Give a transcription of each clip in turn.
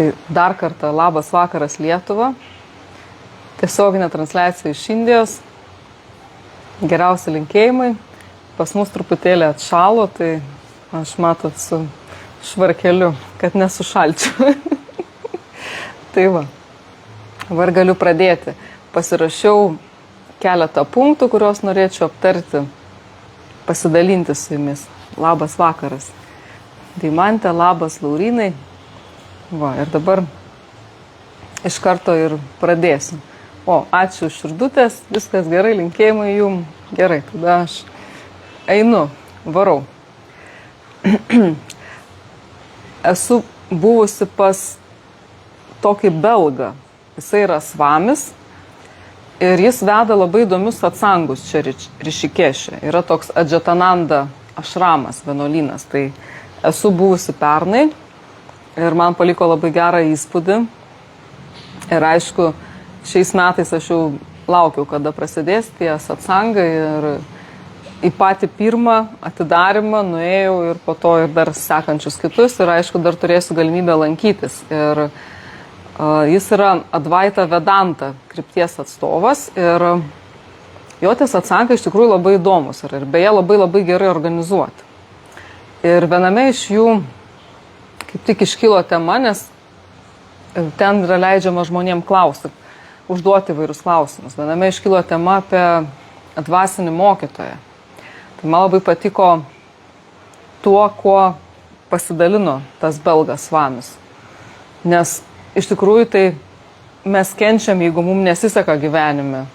Tai dar kartą labas vakaras Lietuva. Tiesioginė transliacija iš Indijos. Geriausi linkėjimai. Pas mus truputėlį atšalo, tai aš matot su švarkeliu, kad nesušalčiau. Tai va. Dabar galiu pradėti. Pasirašiau keletą punktų, kuriuos norėčiau aptarti, pasidalinti su jumis. Labas vakaras. Deimantė, labas Laurynai. Va, ir dabar iš karto ir pradėsiu. O, ačiū už širdutės, viskas gerai, linkėjimai jum. Gerai, tada aš einu, varau. Esu buvusi pas tokį belgą. Jisai yra svamis ir jis veda labai įdomius atsangus čia Rišikešė. Yra toks Adžetananda ašramas, vienuolynas. Tai esu buvusi pernai ir man paliko labai gerą įspūdį. Ir aišku, šiais metais aš jau laukiau, kada prasidės tie atsangai ir į patį pirmą atidarimą nuėjau ir po to ir dar sekančius kitus ir aišku, dar turėsiu galimybę lankytis. Ir jis yra Advaita Vedanta krypties atstovas ir jo tie atsangai iš tikrųjų labai įdomus ir beje labai gerai organizuoti. Ir viename iš jų kaip tik iškilo tema, nes ten yra leidžiama žmonėm klausti, užduoti vairius klausimus. Viename iškilo tema apie dvasinį mokytoją. Tai man labai patiko tuo, kuo pasidalino tas belgas svamis. Nes iš tikrųjų tai mes kenčiam, jeigu mums nesiseka gyvenime.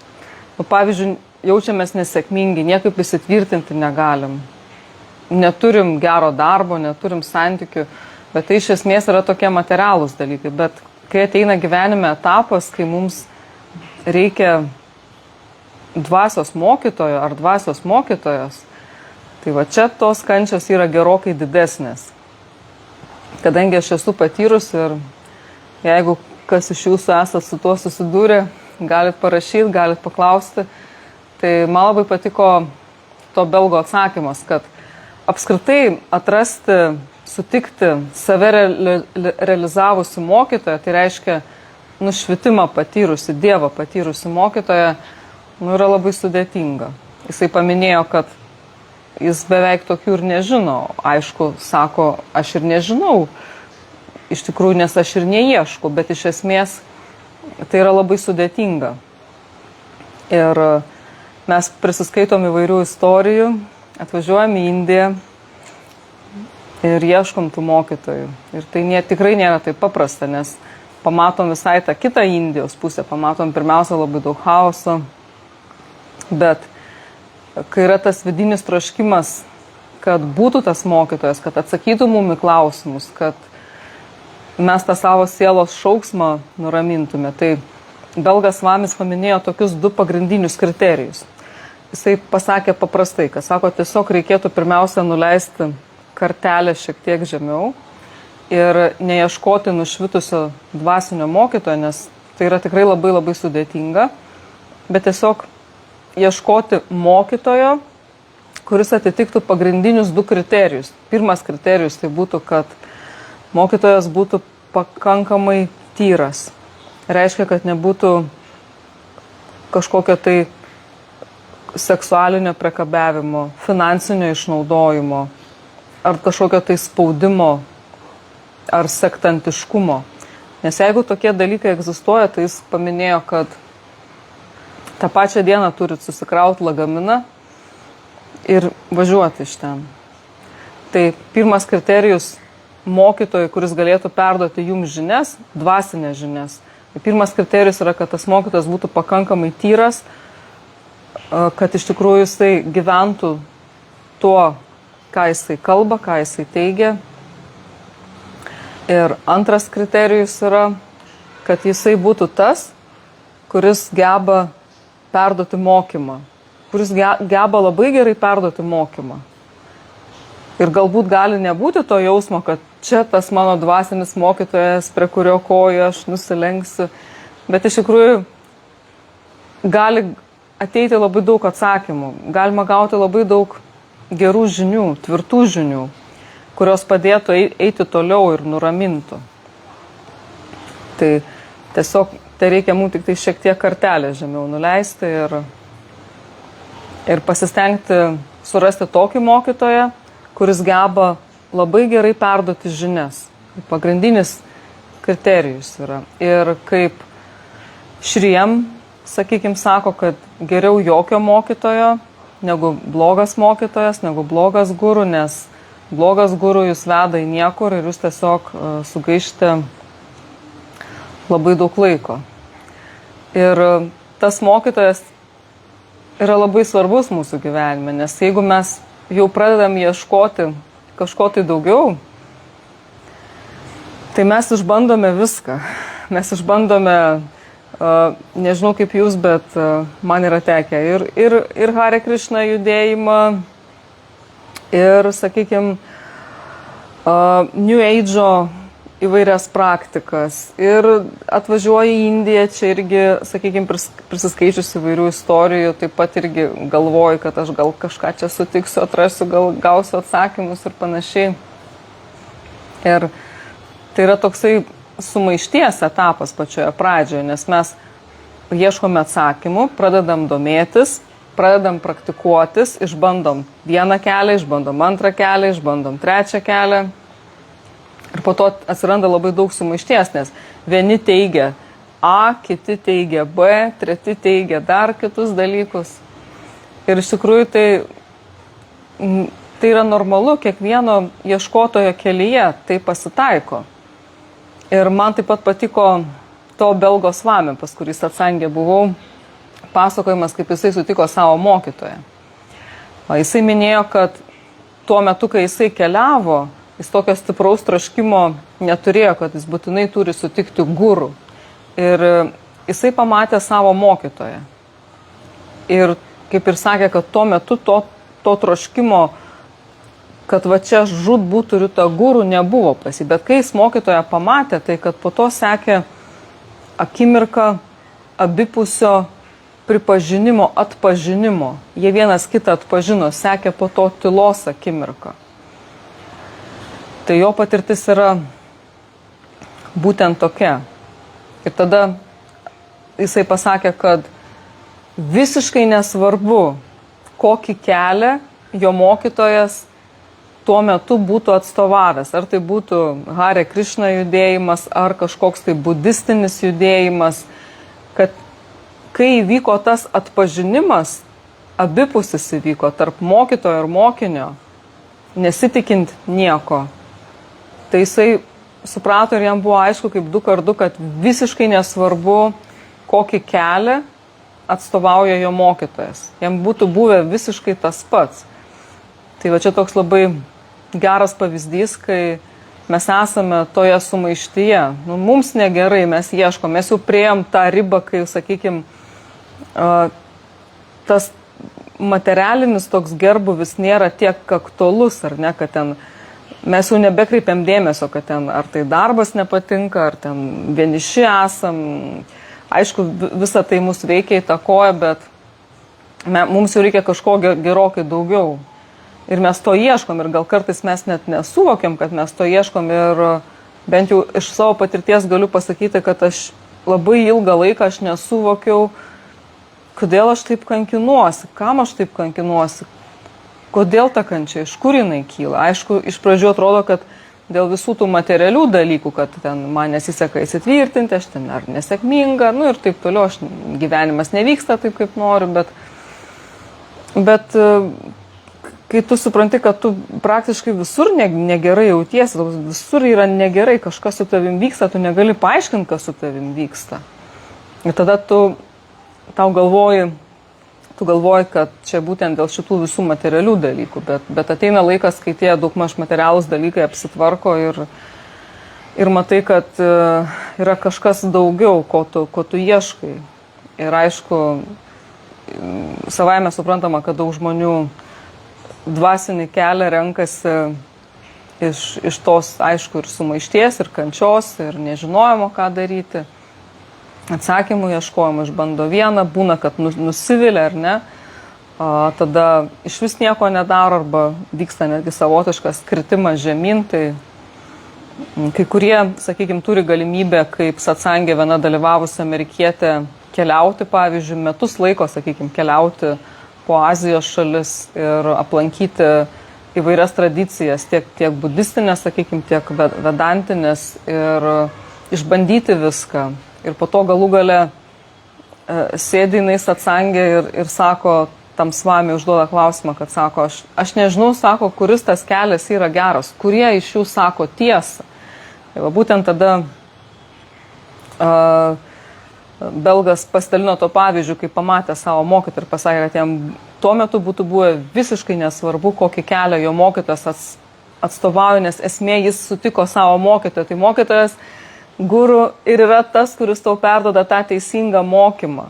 Pavyzdžiui, jaučiamės nesėkmingi, niekaip įsitvirtinti negalim. Neturim gero darbo, neturim santykių, bet tai iš esmės yra tokie materialūs dalykai. Bet kai ateina gyvenime etapas, kai mums reikia dvasios mokytojo ar dvasios mokytojos, tai va čia tos kančios yra gerokai didesnės. Kadangi aš esu patyrus ir jeigu kas iš jūsų esat su tuo susidūrę, galit parašyti, galit paklausti, tai man labai patiko to belgo atsakymas, kad apskritai atrasti, sutikti save realizavusi mokytoją, tai reiškia nušvitimą patyrusi, Dievą patyrusi mokytoją, yra labai sudėtinga. Jisai paminėjo, kad jis beveik tokių ir nežino. Aišku, sako, aš ir nežinau, iš tikrųjų, nes aš ir neieškau, bet iš esmės tai yra labai sudėtinga. Ir mes prisiskaitom įvairių istorijų, atvažiuojam į Indiją ir ieškom tų mokytojų. Ir tai tikrai nėra taip paprasta, nes pamatom visai tą kitą Indijos pusę, pamatom pirmiausia labai daug chaoso, bet kai yra tas vidinis troškimas, kad būtų tas mokytojas, kad atsakytų mum į klausimus, kad mes tą savo sielos šauksmą nuramintume, tai belgas svamis paminėjo tokius 2 pagrindinius kriterijus. Jisai pasakė paprastai, kad sako, tiesiog reikėtų pirmiausia nuleisti kartelę šiek tiek žemiau ir neieškoti nušvitusio dvasinio mokytojo, nes tai yra tikrai labai sudėtinga, bet tiesiog ieškoti mokytojo, kuris atitiktų pagrindinius 2 kriterijus. Pirmas kriterijus tai būtų, kad mokytojas būtų pakankamai tyras. Reiškia, kad nebūtų kažkokio tai seksualinio priekabiavimo, finansinio išnaudojimo, ar kažkokio tai spaudimo, ar sektantiškumo. Nes jeigu tokie dalykai egzistuoja, tai jis paminėjo, kad tą pačią dieną turit susikrauti lagaminą ir važiuoti iš ten. Tai pirmas kriterijus mokytojui, kuris galėtų perduoti jums žinias, dvasinės žinias. Tai pirmas kriterijus yra, kad tas mokytojas būtų pakankamai tyras, kad iš tikrųjų jisai gyventų tuo, ką jisai kalba, ką jisai teigia. Ir antras kriterijus yra, kad jisai būtų tas, kuris geba perduoti mokymą, kuris geba labai gerai perduoti mokymą. Ir galbūt gali nebūti to jausmo, kad čia tas mano dvasinis mokytojas, prie kurio kojų aš nusilenksiu, bet iš tikrųjų gali ateiti labai daug atsakymų, galima gauti labai daug gerų žinių, tvirtų žinių, kurios padėtų eiti toliau ir nuramintų. Tai tiesiog tai reikia mums tik tai šiek tiek kartelę žemiau nuleisti ir pasistengti surasti tokį mokytoją, kuris geba labai gerai perduoti žinias. Pagrindinis kriterijus yra. Ir kaip Šriem, sakykime, sako, kad geriau jokio mokytojo negu blogas mokytojas, negu blogas guru, nes blogas guru jūs veda į niekur ir jūs tiesiog sugaišite labai daug laiko. Ir tas mokytojas yra labai svarbus mūsų gyvenime, nes jeigu mes jau pradedam ieškoti kažko tai daugiau, tai mes išbandome viską. Mes išbandome, nežinau kaip jūs, bet man yra tekę ir Hare Krishna judėjimą, ir, sakykime, New Age'o įvairias praktikas. Ir atvažiuoju į Indiją, čia irgi, sakykime, prisiskaičius įvairių istorijų, taip pat irgi galvoju, kad aš gal kažką čia sutiksiu, atrasiu, gal gausiu atsakymus ir panašiai. Ir tai yra toksai sumaišties etapas pačioje pradžioje, nes mes ieškome atsakymų, pradedam domėtis, pradedam praktikuotis, išbandom vieną kelią, išbandom antrą kelią, išbandom trečią kelią. Ir po to atsiranda labai daug sumaišties, nes vieni teigia A, kiti teigia B, treti teigia dar kitus dalykus. Ir iš tikrųjų tai yra normalu, kiekvieno ieškotojo kelyje tai pasitaiko. Ir man taip pat patiko to belgo Svami, pas kurį Satsangė buvau, pasakojimas, kaip jisai sutiko savo mokytoją. Jisai minėjo, kad tuo metu, kai jisai keliavo, jis tokio stipraus troškimo neturėjo, kad jis būtinai turi sutikti guru. Ir jisai pamatė savo mokytoją. Ir kaip ir sakė, kad tuo metu to troškimo, kad va čia žūtbūt turiu tą gurų, nebuvo pas jį. Bet kai jis mokytoją pamatė, tai kad po to sekė akimirka abipusio pripažinimo, atpažinimo. Jie vienas kitą atpažino, sekė po to tylos akimirka. Tai jo patirtis yra būtent tokia. Ir tada jisai pasakė, kad visiškai nesvarbu, kokį kelią jo mokytojas tuo metu būtų atstovavęs. Ar tai būtų Hare Krishna judėjimas, ar kažkoks tai budistinis judėjimas, kad kai įvyko tas atpažinimas, abipusis įvyko tarp mokytojo ir mokinio, nesitikint nieko, tai jisai suprato ir jam buvo aišku kaip 2x2, kad visiškai nesvarbu, kokį kelią atstovauja jo mokytojas. Jam būtų buvę visiškai tas pats. Tai va čia toks labai geras pavyzdys, kai mes esame toje sumaištyje. Mums negerai, mes ieškom, mes jau priėjom tą ribą, kai, sakykime, tas materialinis toks gerbuvis nėra tiek aktualus, ar ne, kad ten mes jau nebekreipiam dėmesio, kad ten ar tai darbas nepatinka, ar ten vieniši esam. Aišku, visa tai mus veikia, įtakoja, bet mums jau reikia kažko gerokai daugiau. Ir mes to ieškom ir gal kartais mes net nesuvokiam, kad mes to ieškom ir bent jau iš savo patirties galiu pasakyti, kad aš labai ilgą laiką aš nesuvokiau, kodėl aš taip kankinuosi, kam aš taip kankinuosi, kodėl ta kančia, iš kur jinai kyla. Aišku, iš pradžių atrodo, kad dėl visų tų materialių dalykų, kad ten man nesiseka įsitvirtinti, aš ten ar nesėkminga, ir taip toliau, gyvenimas nevyksta taip, kaip noriu, bet kai tu supranti, kad tu praktiškai visur negerai jautiesi, visur yra negerai, kažkas su tavim vyksta, tu negali paaiškinti, kas su tavim vyksta. Ir tada tu galvoji, kad čia būtent dėl šitų visų materialių dalykų, bet ateina laikas, kai tie daugmaž materialūs dalykai apsitvarko ir matai, kad yra kažkas daugiau, ko tu ieškai. Ir aišku, savaime suprantama, kad daug žmonių dvasinį kelią renkasi iš tos, aišku, ir sumaišties, ir kančios, ir nežinojimo, ką daryti. Atsakymų ieškojimo išbando vieną, būna, kad nusivilia ar ne, tada iš vis nieko nedaro arba vyksta netgi savotiškas kritimas žemyn, tai Kai kurie, sakykime, turi galimybę, kaip satsangė viena dalyvavusi amerikietė, keliauti, pavyzdžiui, metus laiko, sakykime, keliauti po Azijos šalis ir aplankyti įvairias tradicijas, tiek budistinės, sakykime, tiek vedantinės ir išbandyti viską. Ir po to galų gale sėdi jinai satsangė ir sako, tam svami užduoda klausimą, kad sako, aš nežinau, sako, kuris tas kelias yra geras, kurie iš jų sako tiesą. Tai va, būtent tada belgas pasidalino to pavyzdžių, kai pamatė savo mokytoją ir pasakė, kad jam tuo metu būtų buvę visiškai nesvarbu, kokį kelią jo mokytojas atstovauja, nes esmė jis sutiko savo mokytoją. Tai mokytojas guru ir yra tas, kuris tau perduoda tą teisingą mokymą.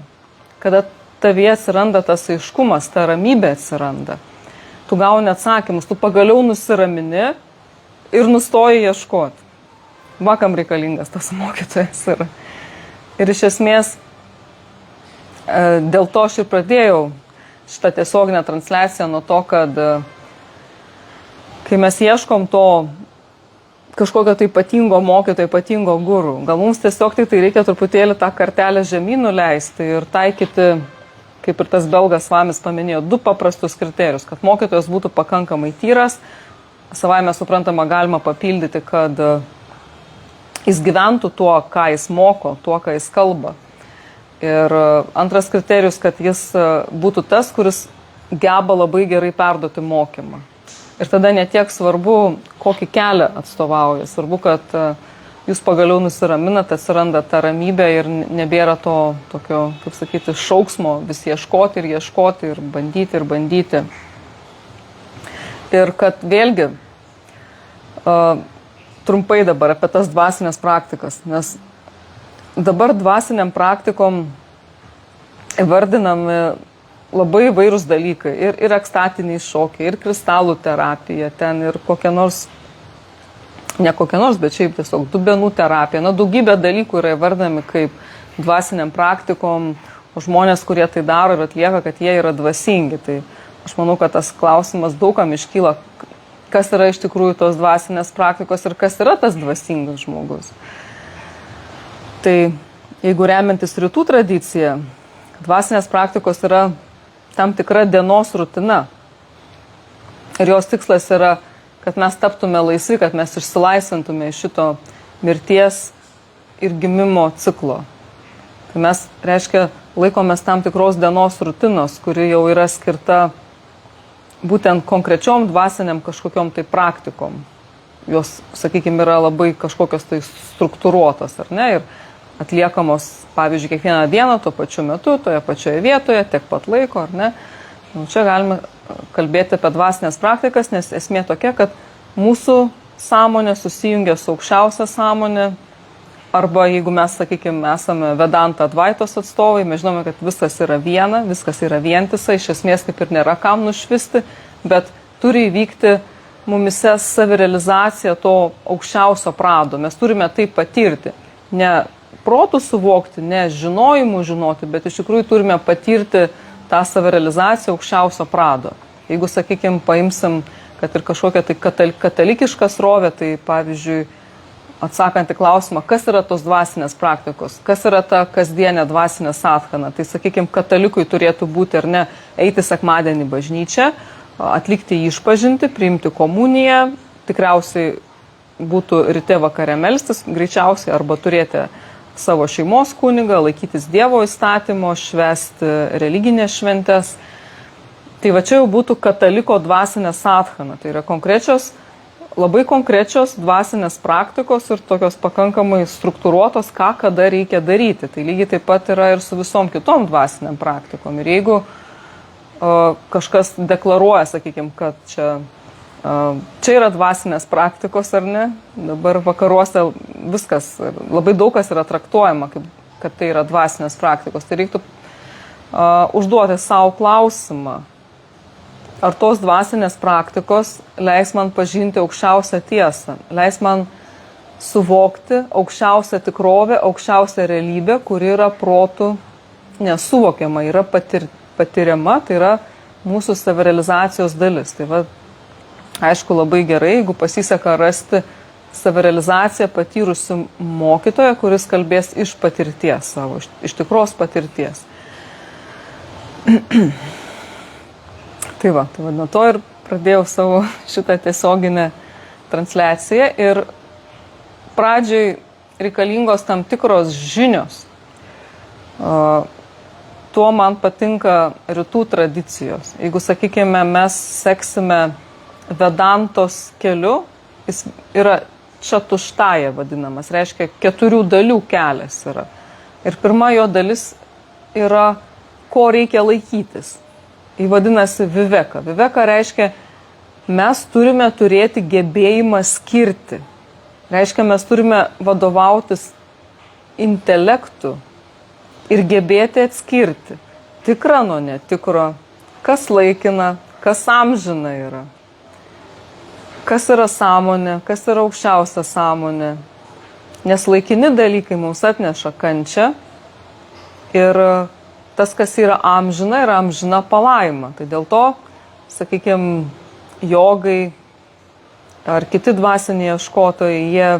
Kada tavyje atsiranda tas aiškumas, ta ramybė atsiranda. Tu gauni atsakymus, tu pagaliau nusiramini ir nustoji ieškoti. Vakam reikalingas tas mokytojas yra. Ir iš esmės, dėl to aš ir pradėjau šitą tiesioginę transliaciją nuo to, kad kai mes ieškom to kažkokio tai ypatingo mokytojo, ypatingo guru, gal mums tiesiog tai reikia truputėlį tą kartelę žemyn nuleisti ir taikyti, kaip ir tas belgas Svamis paminėjo, 2 paprastus kriterijus, kad mokytojas būtų pakankamai tyras, savaime suprantama galima papildyti, kad jis gyventų tuo, ką jis moko, tuo, ką jis kalba. Ir antras kriterijus, kad jis būtų tas, kuris geba labai gerai perduoti mokymą. Ir tada netiek svarbu, kokį kelią atstovauja, svarbu, kad jūs pagaliau nusiraminat, atsiranda ta ramybė ir nebėra to tokio, kaip sakyti, šauksmo vis ieškoti ir bandyti. Ir kad vėlgi, trumpai dabar apie tas dvasinės praktikas, nes dabar dvasiniam praktikom įvardinami labai įvairūs dalykai, ir ekstatiniai šokiai, ir kristalų terapija, ten ir bet šiaip tiesiog dubenų terapija, daugybė dalykų yra įvardinami kaip dvasiniam praktikom, o žmonės, kurie tai daro ir atlieka, kad jie yra dvasingi. Tai aš manau, kad tas klausimas daugam iškyla, kas yra iš tikrųjų tos dvasinės praktikos ir kas yra tas dvasingas žmogus. Tai jeigu remiantis rytų tradicija, dvasinės praktikos yra tam tikra dienos rutina. Ir jos tikslas yra, kad mes taptume laisvi, kad mes išsilaisvintume iš šito mirties ir gimimo ciklo. Tai mes, reiškia, laikomės tam tikros dienos rutinos, kuri jau yra skirta būtent konkrečiom dvasiniam kažkokiom tai praktikom. Jos, sakykime, yra labai kažkokios tai struktūruotos, ar ne? Ir atliekamos, pavyzdžiui, kiekvieną dieną tuo pačiu metu, toje pačioje vietoje, tiek pat laiko, ar ne? Čia galime kalbėti apie dvasinės praktikas, nes esmė tokia, kad mūsų sąmonė susijungia su aukščiausia sąmonė, arba jeigu mes, sakykime, esame Vedanta Advaitos atstovai, mes žinome, kad viskas yra viena, viskas yra vientisa, iš esmės kaip ir nėra kam nušvisti, bet turi įvykti mumise savirealizacija to aukščiausio prado. Mes turime tai patirti, ne protų suvokti, ne žinojimu žinoti, bet iš tikrųjų turime patirti tą savirealizaciją aukščiausio prado. Jeigu, sakykime, paimsim, kad ir kažkokia tai katalikiška srovė, tai pavyzdžiui, atsakant į klausimą, kas yra tos dvasinės praktikos, kas yra ta kasdienė dvasinė sadhana. Tai, sakykime, katalikui turėtų būti ar ne eiti sekmadienį į bažnyčią, atlikti išpažintį, priimti komuniją, tikriausiai būtų ryte vakare melstis, greičiausiai, arba turėti savo šeimos kunigą, laikytis Dievo įstatymo, švęsti religinės šventes. Tai va čia jau būtų kataliko dvasinė sadhana. Tai yra labai konkrečios dvasinės praktikos ir tokios pakankamai struktūruotos, ką kada reikia daryti. Tai lygiai taip pat yra ir su visom kitom dvasiniam praktikom. Ir jeigu kažkas deklaruoja, sakykime, kad čia yra dvasinės praktikos ar ne, dabar vakaruose viskas, labai daug kas yra traktuojama, kad tai yra dvasinės praktikos. Tai reiktų užduoti savo klausimą. Ar tos dvasinės praktikos leis man pažinti aukščiausią tiesą, leis man suvokti aukščiausią tikrovę, aukščiausią realybę, kuri yra protų nesuvokiama, yra patiriama, tai yra mūsų savirealizacijos dalis. Tai va, aišku, labai gerai, jeigu pasiseka rasti savirealizaciją patyrusi mokytoja, kuris kalbės iš patirties savo, iš tikros patirties. Tai va, nuo to ir pradėjau savo šitą tiesioginę transliaciją ir pradžiai reikalingos tam tikros žinios. Tuo man patinka rytų tradicijos. Jeigu, sakykime, mes seksime Vedantos keliu, jis yra čatuštaja vadinamas, reiškia 4 dalių kelias yra. Ir pirma jo dalis yra, ko reikia laikytis. Jis vadinasi viveka. Viveka reiškia, mes turime turėti gebėjimą skirti. Reiškia, mes turime vadovautis intelektu ir gebėti atskirti tikrą nuo netikro, kas laikina, kas amžina yra, kas yra sąmonė, kas yra aukščiausia sąmonė. Nes laikini dalykai mums atneša kančią ir tas, kas yra amžina palaima. Tai dėl to, sakykime, jogai ar kiti dvasiniai ieškotojai,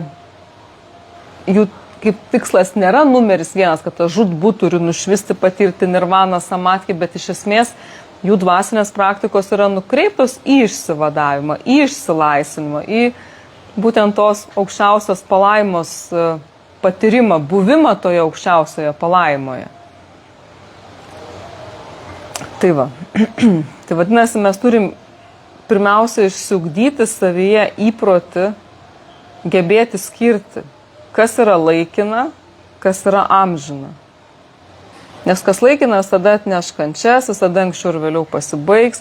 jų kaip tikslas nėra numeris 1, kad žūtbūt turi nušvisti, patirti nirvaną, samadhį, bet iš esmės jų dvasinės praktikos yra nukreiptos į išsivadavimą, į išsilaisvinimą, į būtent tos aukščiausios palaimos patyrimą, buvimą toje aukščiausioje palaimoje. Tai va. Tai vadinasi, mes turim pirmiausia išsiugdyti savyje įprotį, gebėti skirti, kas yra laikina, kas yra amžina. Nes kas laikinas, tada atneš kančias, visada anksčiau ir vėliau pasibaigs.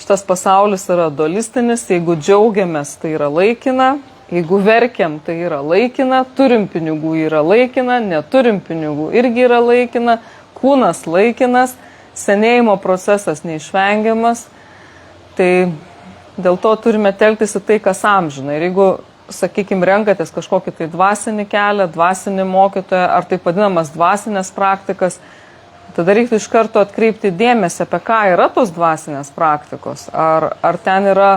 Šitas pasaulis yra dualistinis, jeigu džiaugiamės, tai yra laikina, jeigu verkiam, tai yra laikina, turim pinigų yra laikina, neturim pinigų irgi yra laikina, kūnas laikinas, senėjimo procesas neišvengiamas. Tai dėl to turime telktis į tai, kas amžina. Ir jeigu, sakykime, renkatės kažkokį tai dvasinį kelią, dvasinį mokytoją, ar taip vadinamas dvasinės praktikas, tada reiktų iš karto atkreipti dėmesį, apie ką yra tos dvasinės praktikos. Ar ten yra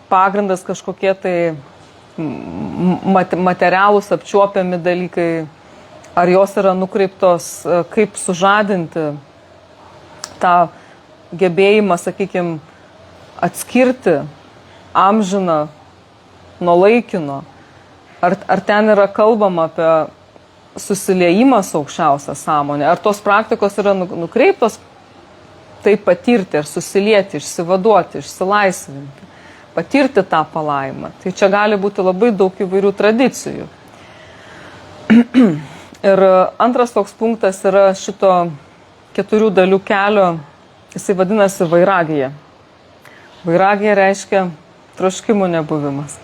pagrindas kažkokie tai materialūs, apčiuopiami dalykai, ar jos yra nukreiptos, kaip sužadinti tą gebėjimą, sakykime, atskirti amžiną nuo laikino. Ar ten yra kalbama apie susiliejimą su aukščiausia sąmonė, ar tos praktikos yra nukreiptos tai patirti ir susilieti, išsivaduoti, išsilaisvinti, patirti tą palaimą. Tai čia gali būti labai daug įvairių tradicijų. Ir antras toks punktas yra šito 4 dalių kelio, jisai vadinasi vairagija. Vairagija reiškia troškimų nebuvimas.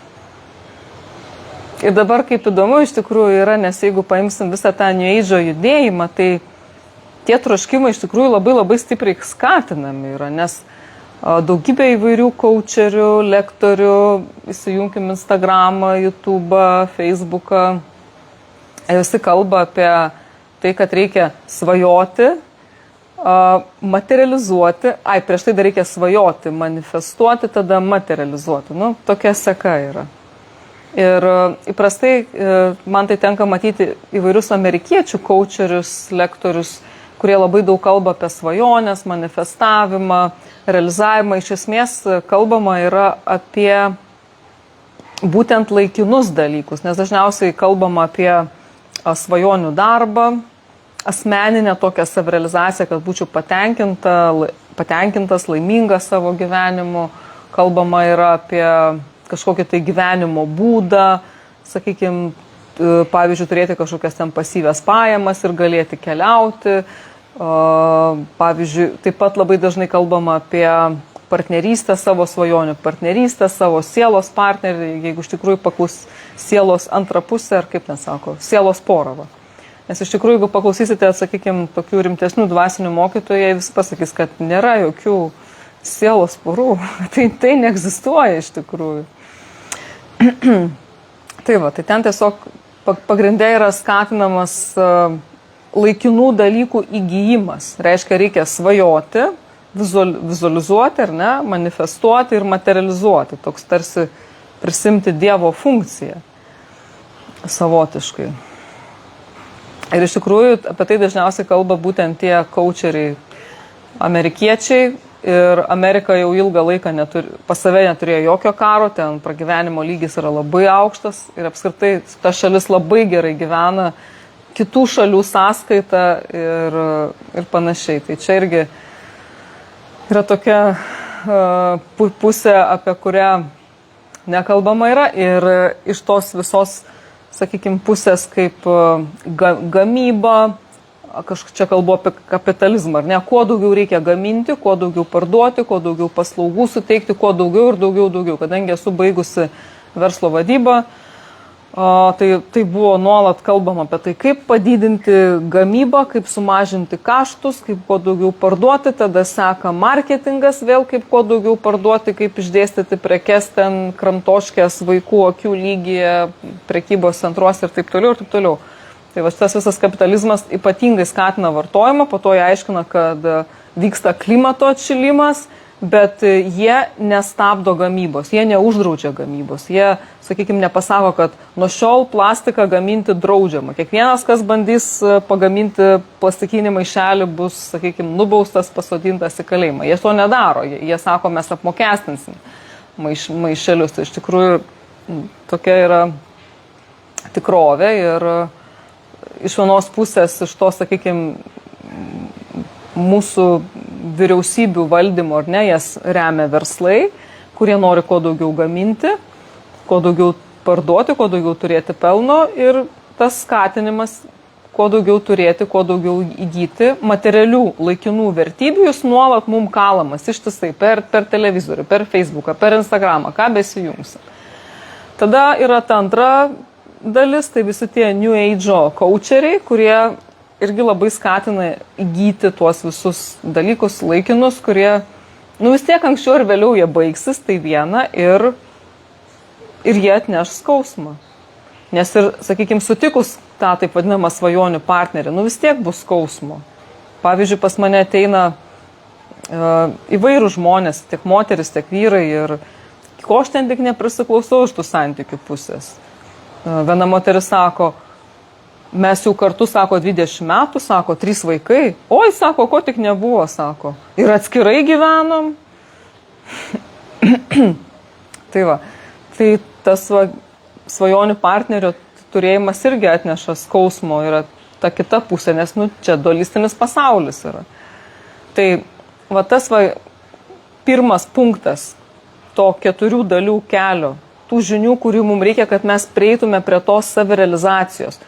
Ir dabar kaip įdomu iš tikrųjų yra, nes jeigu paimsim visą tą New Age judėjimą, tai tie troškimai iš tikrųjų labai stipriai skatinami yra, nes daugybė įvairių coacherių, lektorių, įsijunkim Instagramą, YouTube'ą, Facebook'ą, visi kalba apie tai, kad reikia svajoti, materializuoti, prieš tai dar reikia svajoti, manifestuoti, tada materializuoti. Tokia seka yra. Ir įprastai man tai tenka matyti įvairius amerikiečių coacherius, lektorius, kurie labai daug kalba apie svajonės, manifestavimą, realizavimą. Iš esmės kalbama yra apie būtent laikinus dalykus, nes dažniausiai kalbama apie svajonių darbą, asmeninę tokią savirealizaciją, kad būčiau patenkintas, laimingas savo gyvenimu. Kalbama yra apie kažkokį tai gyvenimo būdą, sakykime, pavyzdžiui, turėti kažkokias ten pasyvias pajamas ir galėti keliauti. Pavyzdžiui, taip pat labai dažnai kalbama apie partnerystę, savo svajonių partnerystę, savo sielos partnerį, jeigu iš tikrųjų paklaus sielos antrą pusę, ar kaip ten sako, sielos porą. Nes iš tikrųjų, jeigu paklausysite, sakykime, tokių rimtesnių dvasinių mokytojų, jie vis pasakys, kad nėra jokių sielos porų. Tai neegzistuoja iš tikrųjų. Tai va, tai ten tiesiog pagrindė yra skatinamas laikinų dalykų įgijimas. Reiškia, reikia svajoti, vizualizuoti, ar ne, manifestuoti ir materializuoti. Toks tarsi prisimti Dievo funkciją. savotiškai. Ir iš tikrųjų apie tai dažniausiai kalba būtent tie coacheriai amerikiečiai. Ir Amerika jau ilgą laiką pas save neturėjo jokio karo, ten pragyvenimo lygis yra labai aukštas ir apskritai ta šalis labai gerai gyvena, kitų šalių sąskaita ir panašiai. Tai čia irgi yra tokia pusė, apie kurią nekalbama yra ir iš tos visos, sakykime, pusės kaip gamyba, čia kalbu apie kapitalizmą, ar ne, kuo daugiau reikia gaminti, kuo daugiau parduoti, kuo daugiau paslaugų suteikti, kuo daugiau ir daugiau. Kadangi esu baigusi verslo vadybą, tai buvo nuolat kalbama apie tai, kaip padidinti gamybą, kaip sumažinti kaštus, kaip kuo daugiau parduoti, tada seka marketingas vėl, kaip kuo daugiau parduoti, kaip išdėstyti prekes ten kramtoškės vaikų akių lygyje, prekybos centruose ir taip toliau. Tai va, tas visas kapitalizmas ypatingai skatina vartojimą, po to jie aiškina, kad vyksta klimato atšilimas, bet jie nestabdo gamybos, jie neuždraudžia gamybos. Jie, sakykime, nepasako, kad nuo šiol plastiką gaminti draudžiama. Kiekvienas, kas bandys pagaminti plastikinį maišelį, bus, sakykime, nubaustas, pasodintas į kalėjimą. Jie to nedaro, jie sako, mes apmokestinsim maišelius. Tai iš tikrųjų tokia yra tikrovė ir iš vienos pusės, iš to, sakykime, mūsų vyriausybių valdymo, ar ne, jas remia verslai, kurie nori kuo daugiau gaminti, kuo daugiau parduoti, kuo daugiau turėti pelno ir tas skatinimas, kuo daugiau turėti, kuo daugiau įgyti materialių laikinų vertybių, jis nuolat mum kalamas ištisai per televizorių, per Facebooką, per Instagramą, ką besijungsi. Tada yra ta antra dalis, tai visi tie New Age coacheriai, kurie irgi labai skatina įgyti tuos visus dalykus laikinus, kurie, vis tiek anksčiau ir vėliau jie baigsis, tai viena, ir jie atneš skausmą. Nes ir, sakykime, sutikus tą taip vadinamą svajonių partnerį, vis tiek bus skausmo. Pavyzdžiui, pas mane ateina įvairių žmonės, tiek moteris, tiek vyrai, ir ko aš ten tik neprisiklausau iš tų santykių pusės. Viena moteris sako, mes jau kartu, sako, 20 metų, sako, 3 vaikai. Oi, sako, ko tik nebuvo, sako. Ir atskirai gyvenom. Tai va, tai tas svajonių partnerio turėjimas irgi atneša skausmo, yra ta kita pusė, nes čia dualistinis pasaulis yra. Tai va tas pirmas punktas to 4 dalių kelio, tų žinių, kurių mums reikia, kad mes prieitume prie tos savirealizacijos.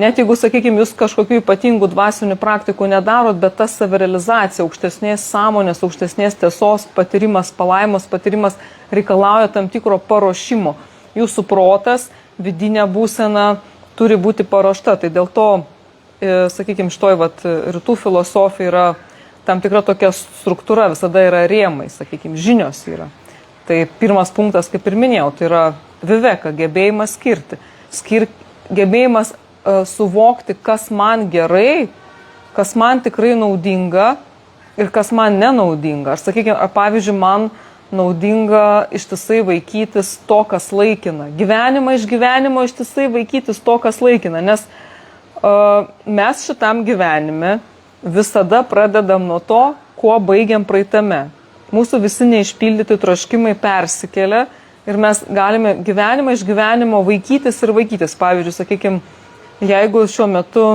Net jeigu, sakykime, jūs kažkokių ypatingų dvasinių praktikų nedarot, bet ta savirealizacija, aukštesnės sąmonės, aukštesnės tiesos patyrimas, palaimos patyrimas reikalauja tam tikro paruošimo. Jūsų protas, vidinė būsena turi būti paruošta. Tai dėl to, sakykime, šitoj rytų filosofija yra tam tikra tokia struktūra, visada yra rėmai, sakykime, žinios yra. Tai pirmas punktas, kaip ir minėjau, tai yra viveka, gebėjimas skirti. Gebėjimas suvokti, kas man gerai, kas man tikrai naudinga ir kas man nenaudinga. Ar, sakykime, pavyzdžiui, man naudinga ištisai vaikytis to, kas laikina. Gyvenimą iš gyvenimo ištisai vaikytis to, kas laikina. Nes mes šitam gyvenime visada pradedam nuo to, kuo baigiam praeitame. Mūsų visi neišpildyti troškimai persikelia ir mes galime gyvenimą iš gyvenimo vaikytis ir vaikytis. Pavyzdžiui, sakykime, jeigu šiuo metu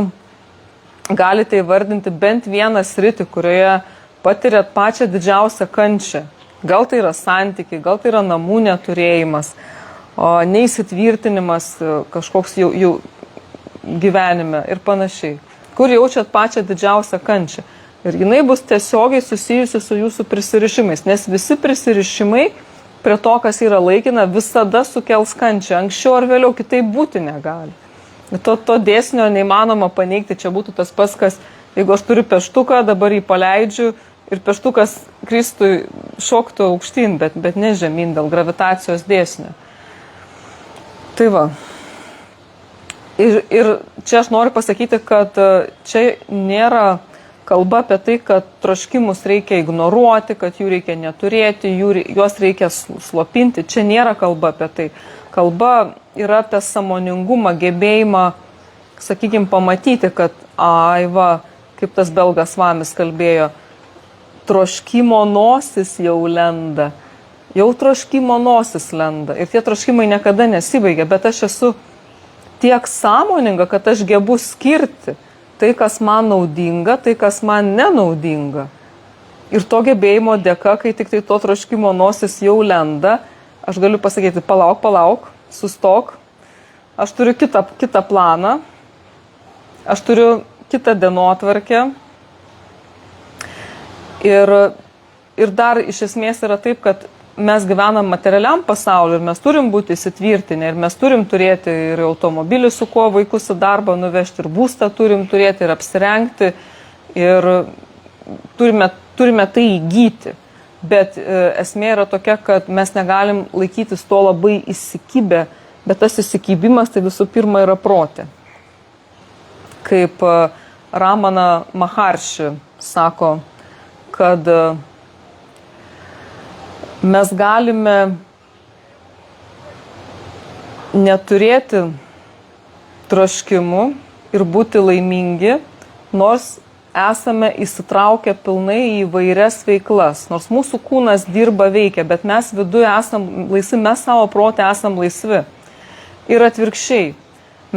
galite įvardinti bent vieną sritį, kurioje patiriat pačią didžiausią kančią. Gal tai yra santykiai, gal tai yra namų neturėjimas, neįsitvirtinimas kažkoks jau gyvenime ir panašiai. Kur jaučiat pačią didžiausią kančią. Ir jinai bus tiesiogiai susijusi su jūsų prisirišimais, nes visi prisirišimai prie to, kas yra laikina, visada sukels kančią. Anksčiau ar vėliau kitaip būti negali. To dėsnio neįmanoma paneigti. Čia būtų tas pats, kas, jeigu aš turiu peštuką, dabar jį paleidžiu ir peštukas kristų šoktų aukštyn, bet ne žemyn dėl gravitacijos dėsnio. Tai va. Ir čia aš noriu pasakyti, kad čia nėra kalba apie tai, kad troškimus reikia ignoruoti, kad jų reikia neturėti, juos reikia slopinti. Čia nėra kalba apie tai. kalba yra apie sąmoningumą, gebėjimą, sakykime, pamatyti, kad, kaip tas belgas Svamis kalbėjo, troškimo nosis jau lenda. Jau troškimo nosis lenda. Ir tie troškimai niekada nesibaigia, bet aš esu tiek sąmoninga, kad aš gebu skirti tai, kas man naudinga, tai, kas man nenaudinga. Ir to gebėjimo dėka, kai tik tai to troškimo nosis jau lenda, aš galiu pasakyti, palauk, sustok, aš turiu kitą planą, aš turiu kitą dienotvarkę. Ir dar iš esmės yra taip, kad mes gyvenam materialiam pasauliu ir mes turim būti įsitvirtinę ir mes turim turėti ir automobilį, su kuo vaikus į darbą nuvežti, ir būstą turim turėti, ir apsirengti, ir turime tai įgyti. Bet esmė yra tokia, kad mes negalim laikytis to labai įsikibę, bet tas įsikibimas tai visų pirma yra prote. Kaip Ramana Maharshi sako, kad mes galime neturėti troškimų ir būti laimingi, nors esame įsitraukę pilnai į įvairias veiklas. Nors mūsų kūnas dirba, veikia, bet mes viduje esam laisvi, mes savo protę esam laisvi. Ir atvirkščiai,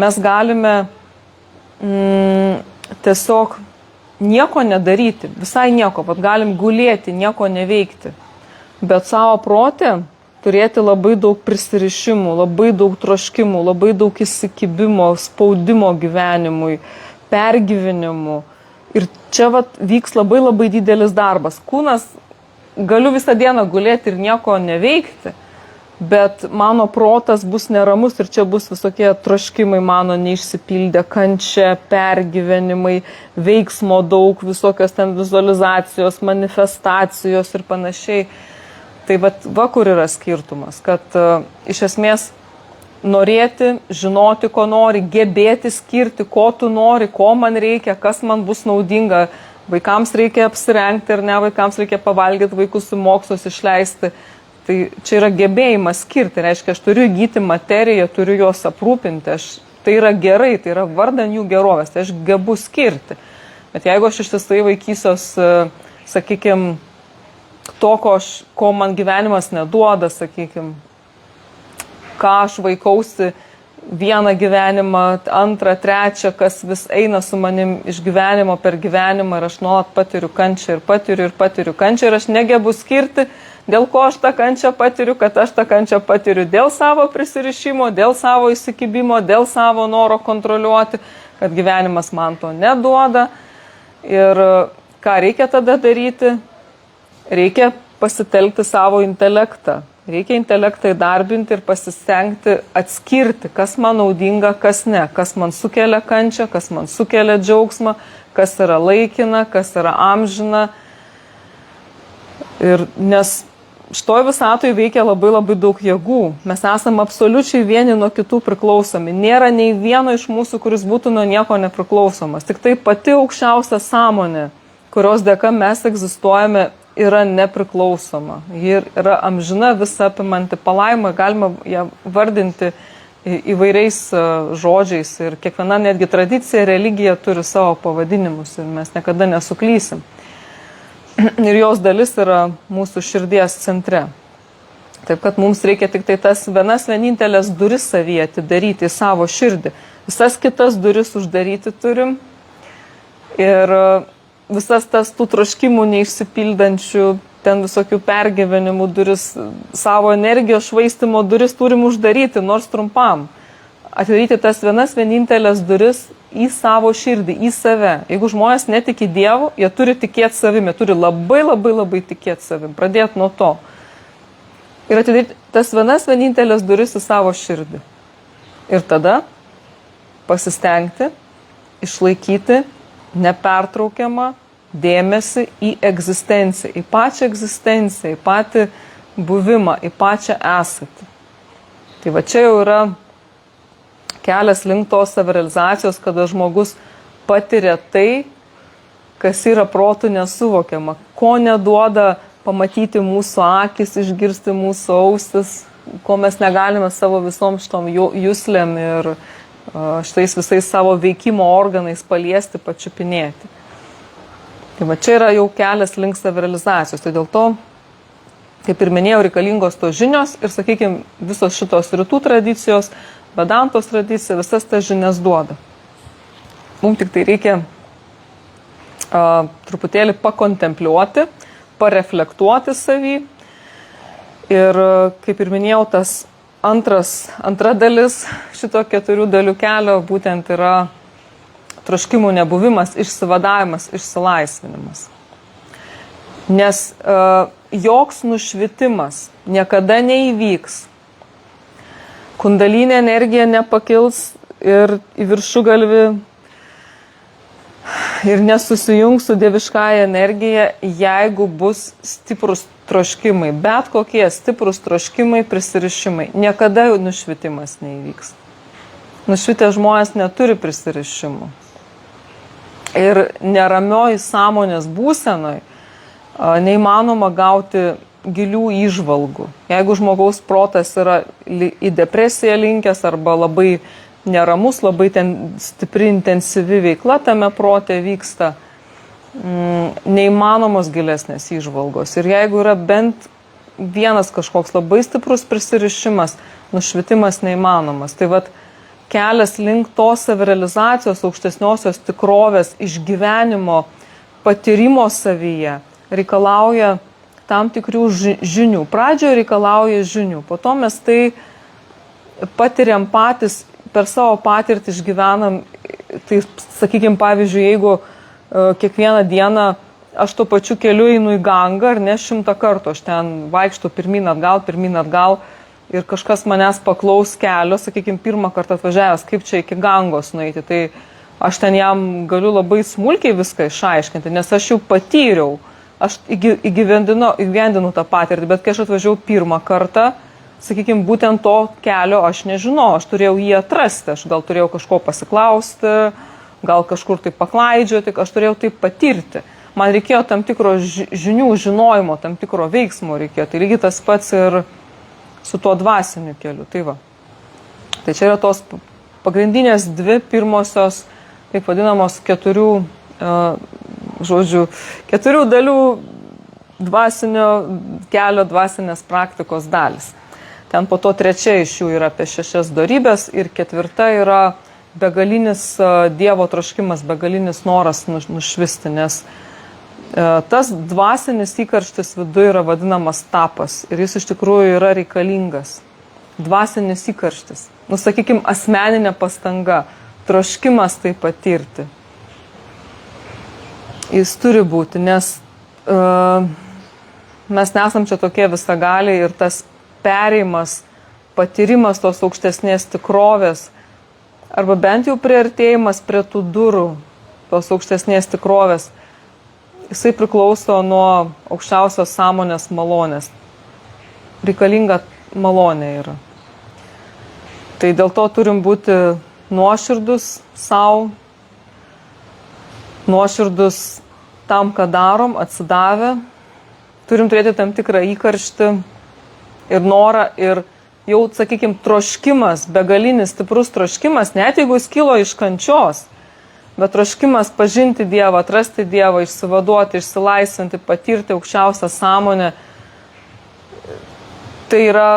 mes galime tiesiog nieko nedaryti, visai nieko, bet galim gulėti, nieko neveikti. Bet savo protę turėti labai daug prisirišimų, labai daug troškimų, labai daug įsikibimo, spaudimo gyvenimui, pergyvenimų. Ir čia vyks labai didelis darbas. Kūnas, galiu visą dieną gulėti ir nieko neveikti, bet mano protas bus neramus ir čia bus visokie troškimai mano neišsipildę, kančia, pergyvenimai, veiksmo daug, visokios ten vizualizacijos, manifestacijos ir panašiai. Tai va kur yra skirtumas, kad iš esmės norėti, žinoti, ko nori, gebėti skirti, ko tu nori, ko man reikia, kas man bus naudinga. Vaikams reikia apsirengti ar ne, vaikams reikia pavalgyti, vaikus į mokslus išleisti. Tai čia yra gebėjimas skirti, reiškia, aš turiu įgyti materiją, turiu juos aprūpinti, tai yra gerai, tai yra vardan jų gerovės, tai aš gebu skirti. Bet jeigu aš ištisai vaikysios, sakykime, to, ko man gyvenimas neduoda, sakykime, ką aš vaikausi vieną gyvenimą, antrą, trečią, kas vis eina su manim iš gyvenimo per gyvenimą ir aš nuolat patiriu kančią ir patiriu kančią ir aš negebu skirti, dėl ko aš tą kančią patiriu, kad aš tą kančią patiriu dėl savo prisirišimo, dėl savo įsikibimo, dėl savo noro kontroliuoti, kad gyvenimas man to neduoda. Ir ką reikia tada daryti? Reikia pasitelkti savo intelektą. Reikia intelektą įdarbinti ir pasistengti atskirti, kas man naudinga, kas ne, kas man sukelia kančią, kas man sukelia džiaugsmą, kas yra laikina, kas yra amžina. Ir nes šitoj visatoje veikia labai daug jėgų. Mes esame absoliučiai vieni nuo kitų priklausomi. Nėra nei vieno iš mūsų, kuris būtų nuo nieko nepriklausomas. Tik tai pati aukščiausia sąmonė, kurios dėka mes egzistuojame, yra nepriklausoma. Ji yra amžina, visa apimanti palaima, galima ją vardinti įvairiais žodžiais ir kiekviena netgi tradicija, religija turi savo pavadinimus ir mes niekada nesuklysim. Ir jos dalis yra mūsų širdies centre. Taip kad mums reikia tik tai tas vienintelės duris savyje atidaryti į savo širdį. Visas kitas duris uždaryti turim ir visas tas tų troškimų neišsipildančių, ten visokių pergyvenimų duris, savo energijos švaistimo duris turim uždaryti, nors trumpam. Atidaryti tas vienintelės duris į savo širdį, į save. Jeigu žmonės netiki Dievu, jie turi tikėti savimi, turi labai tikėti savim, pradėti nuo to. Ir atidaryti tas vienintelės duris į savo širdį. Ir tada pasistengti, išlaikyti nepertraukiamą dėmesį į egzistenciją, į pačią egzistenciją, į patį buvimą, į pačią esatį. Tai va čia jau yra kelias link tos savirealizacijos, kada žmogus patiria tai, kas yra protu nesuvokiama, ko neduoda pamatyti mūsų akis, išgirsti mūsų ausis, ko mes negalime savo visom šitom juslėm ir šitais visais savo veikimo organais paliesti, pačiupinėti. Tai va, čia yra jau kelias link savirealizacijos. Tai dėl to, kaip ir minėjau, reikalingos tos žinios ir, sakykime, visos šitos rytų tradicijos, Vedantos tradicija, visas tas žinias duoda. Mums tik tai reikia truputėlį pakontempliuoti, pareflektuoti savį. Ir, kaip ir minėjau, tas antra dalis šito 4 dalių kelio būtent yra troškimų nebuvimas, išsivadavimas, išsilaisvinimas. Nes joks nušvitimas niekada neįvyks. Kundalinė energija nepakils ir į viršugalvį ir nesusijungs su dieviškąja energija, jeigu bus stiprus troškimai. Bet kokie stiprus troškimai, prisirišimai. Niekada nušvitimas neįvyks. Nušvitę žmonės neturi prisirišimų. Ir neramioj sąmonės būsenoj neįmanoma gauti gilių įžvalgų. Jeigu žmogaus protas yra į depresiją linkęs arba labai neramus, labai stipri, intensyvi veikla tame prote vyksta, neįmanomos gilesnės įžvalgos. Ir jeigu yra bent vienas kažkoks labai stiprus prisirišimas, nušvitimas neįmanomas. Tai vat kelias link tos savirealizacijos, aukštesniosios tikrovės, išgyvenimo, patyrimo savyje reikalauja tam tikrų žinių. Pradžioje reikalauja žinių, po to mes tai patiriam patys, per savo patirtį išgyvenam. Tai, sakykime, pavyzdžiui, jeigu kiekvieną dieną aš tuo pačiu keliu einu į gangą, ar ne 100 kartų, aš ten vaikštų pirmyn atgal, ir kažkas manęs paklaus kelio, sakykime, pirmą kartą atvažiavęs, kaip čia iki gangos nueiti, tai aš ten jam galiu labai smulkiai viską išaiškinti, nes aš jau patyriau. Aš įgyvendinu tą patirtį, bet kai aš atvažiavau pirmą kartą, sakykime, būtent to kelio aš nežinau, aš turėjau jį atrasti, aš gal turėjau kažko pasiklausti, gal kažkur tai paklaidžioti, aš turėjau tai patirti. Man reikėjo tam tikro žinių, žinojimo, tam tikro veiksmo reikėjo. Tai lygiai tas pats ir su tuo dvasiniu keliu. Tai va. Tai čia yra tos pagrindinės 2 pirmosios, taip vadinamos 4 dalių dvasinio kelio, dvasinės praktikos dalis. Ten po to 3 iš jų yra apie 6 dorybės ir 4 yra begalinis Dievo troškimas, begalinis noras nušvisti, nes tas dvasinis įkarštis viduje yra vadinamas tapas ir jis iš tikrųjų yra reikalingas. Dvasinis įkarštis. Sakykime, asmeninė pastanga, troškimas tai patirti. Jis turi būti, nes mes nesam čia tokie visagaliai ir tas perėjimas, patyrimas tos aukštesnės tikrovės arba bent jau priartėjimas prie tų durų tos aukštesnės tikrovės, jisai priklauso nuo aukščiausios sąmonės malonės. Reikalinga malonė yra. Tai dėl to turim būti nuoširdus savo, nuoširdus tam, ką darom, atsidavę. Turim turėti tam tikrą įkarštį ir norą ir jau, sakykime, troškimas, begalinis, stiprus troškimas, net jeigu jis kilo iš kančios, bet troškimas pažinti Dievą, atrasti Dievą, išsivaduoti, išsilaisvinti, patirti aukščiausią sąmonę, tai yra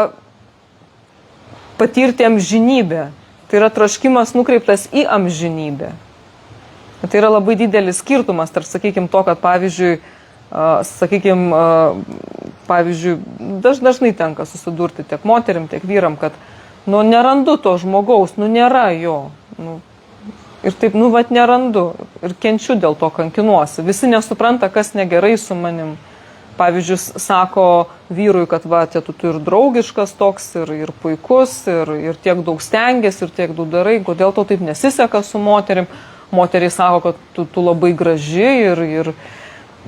patirti amžinybę. Tai yra troškimas nukreiptas į amžinybę. Tai yra labai didelis skirtumas tarp, sakykime, to, kad pavyzdžiui, dažnai tenka susidurti tiek moterim, tiek vyram, kad, nerandu to žmogaus, nėra jo. Ir taip, nerandu. Ir kenčiu dėl to, kankinuosi. Visi nesupranta, kas negerai su manim. Pavyzdžiui, sako vyrui, kad tu ir draugiškas toks, ir puikus, ir tiek daug stengiasi, ir tiek daug darai, kodėl tau taip nesiseka su moterim. Moteriai sako, kad tu labai graži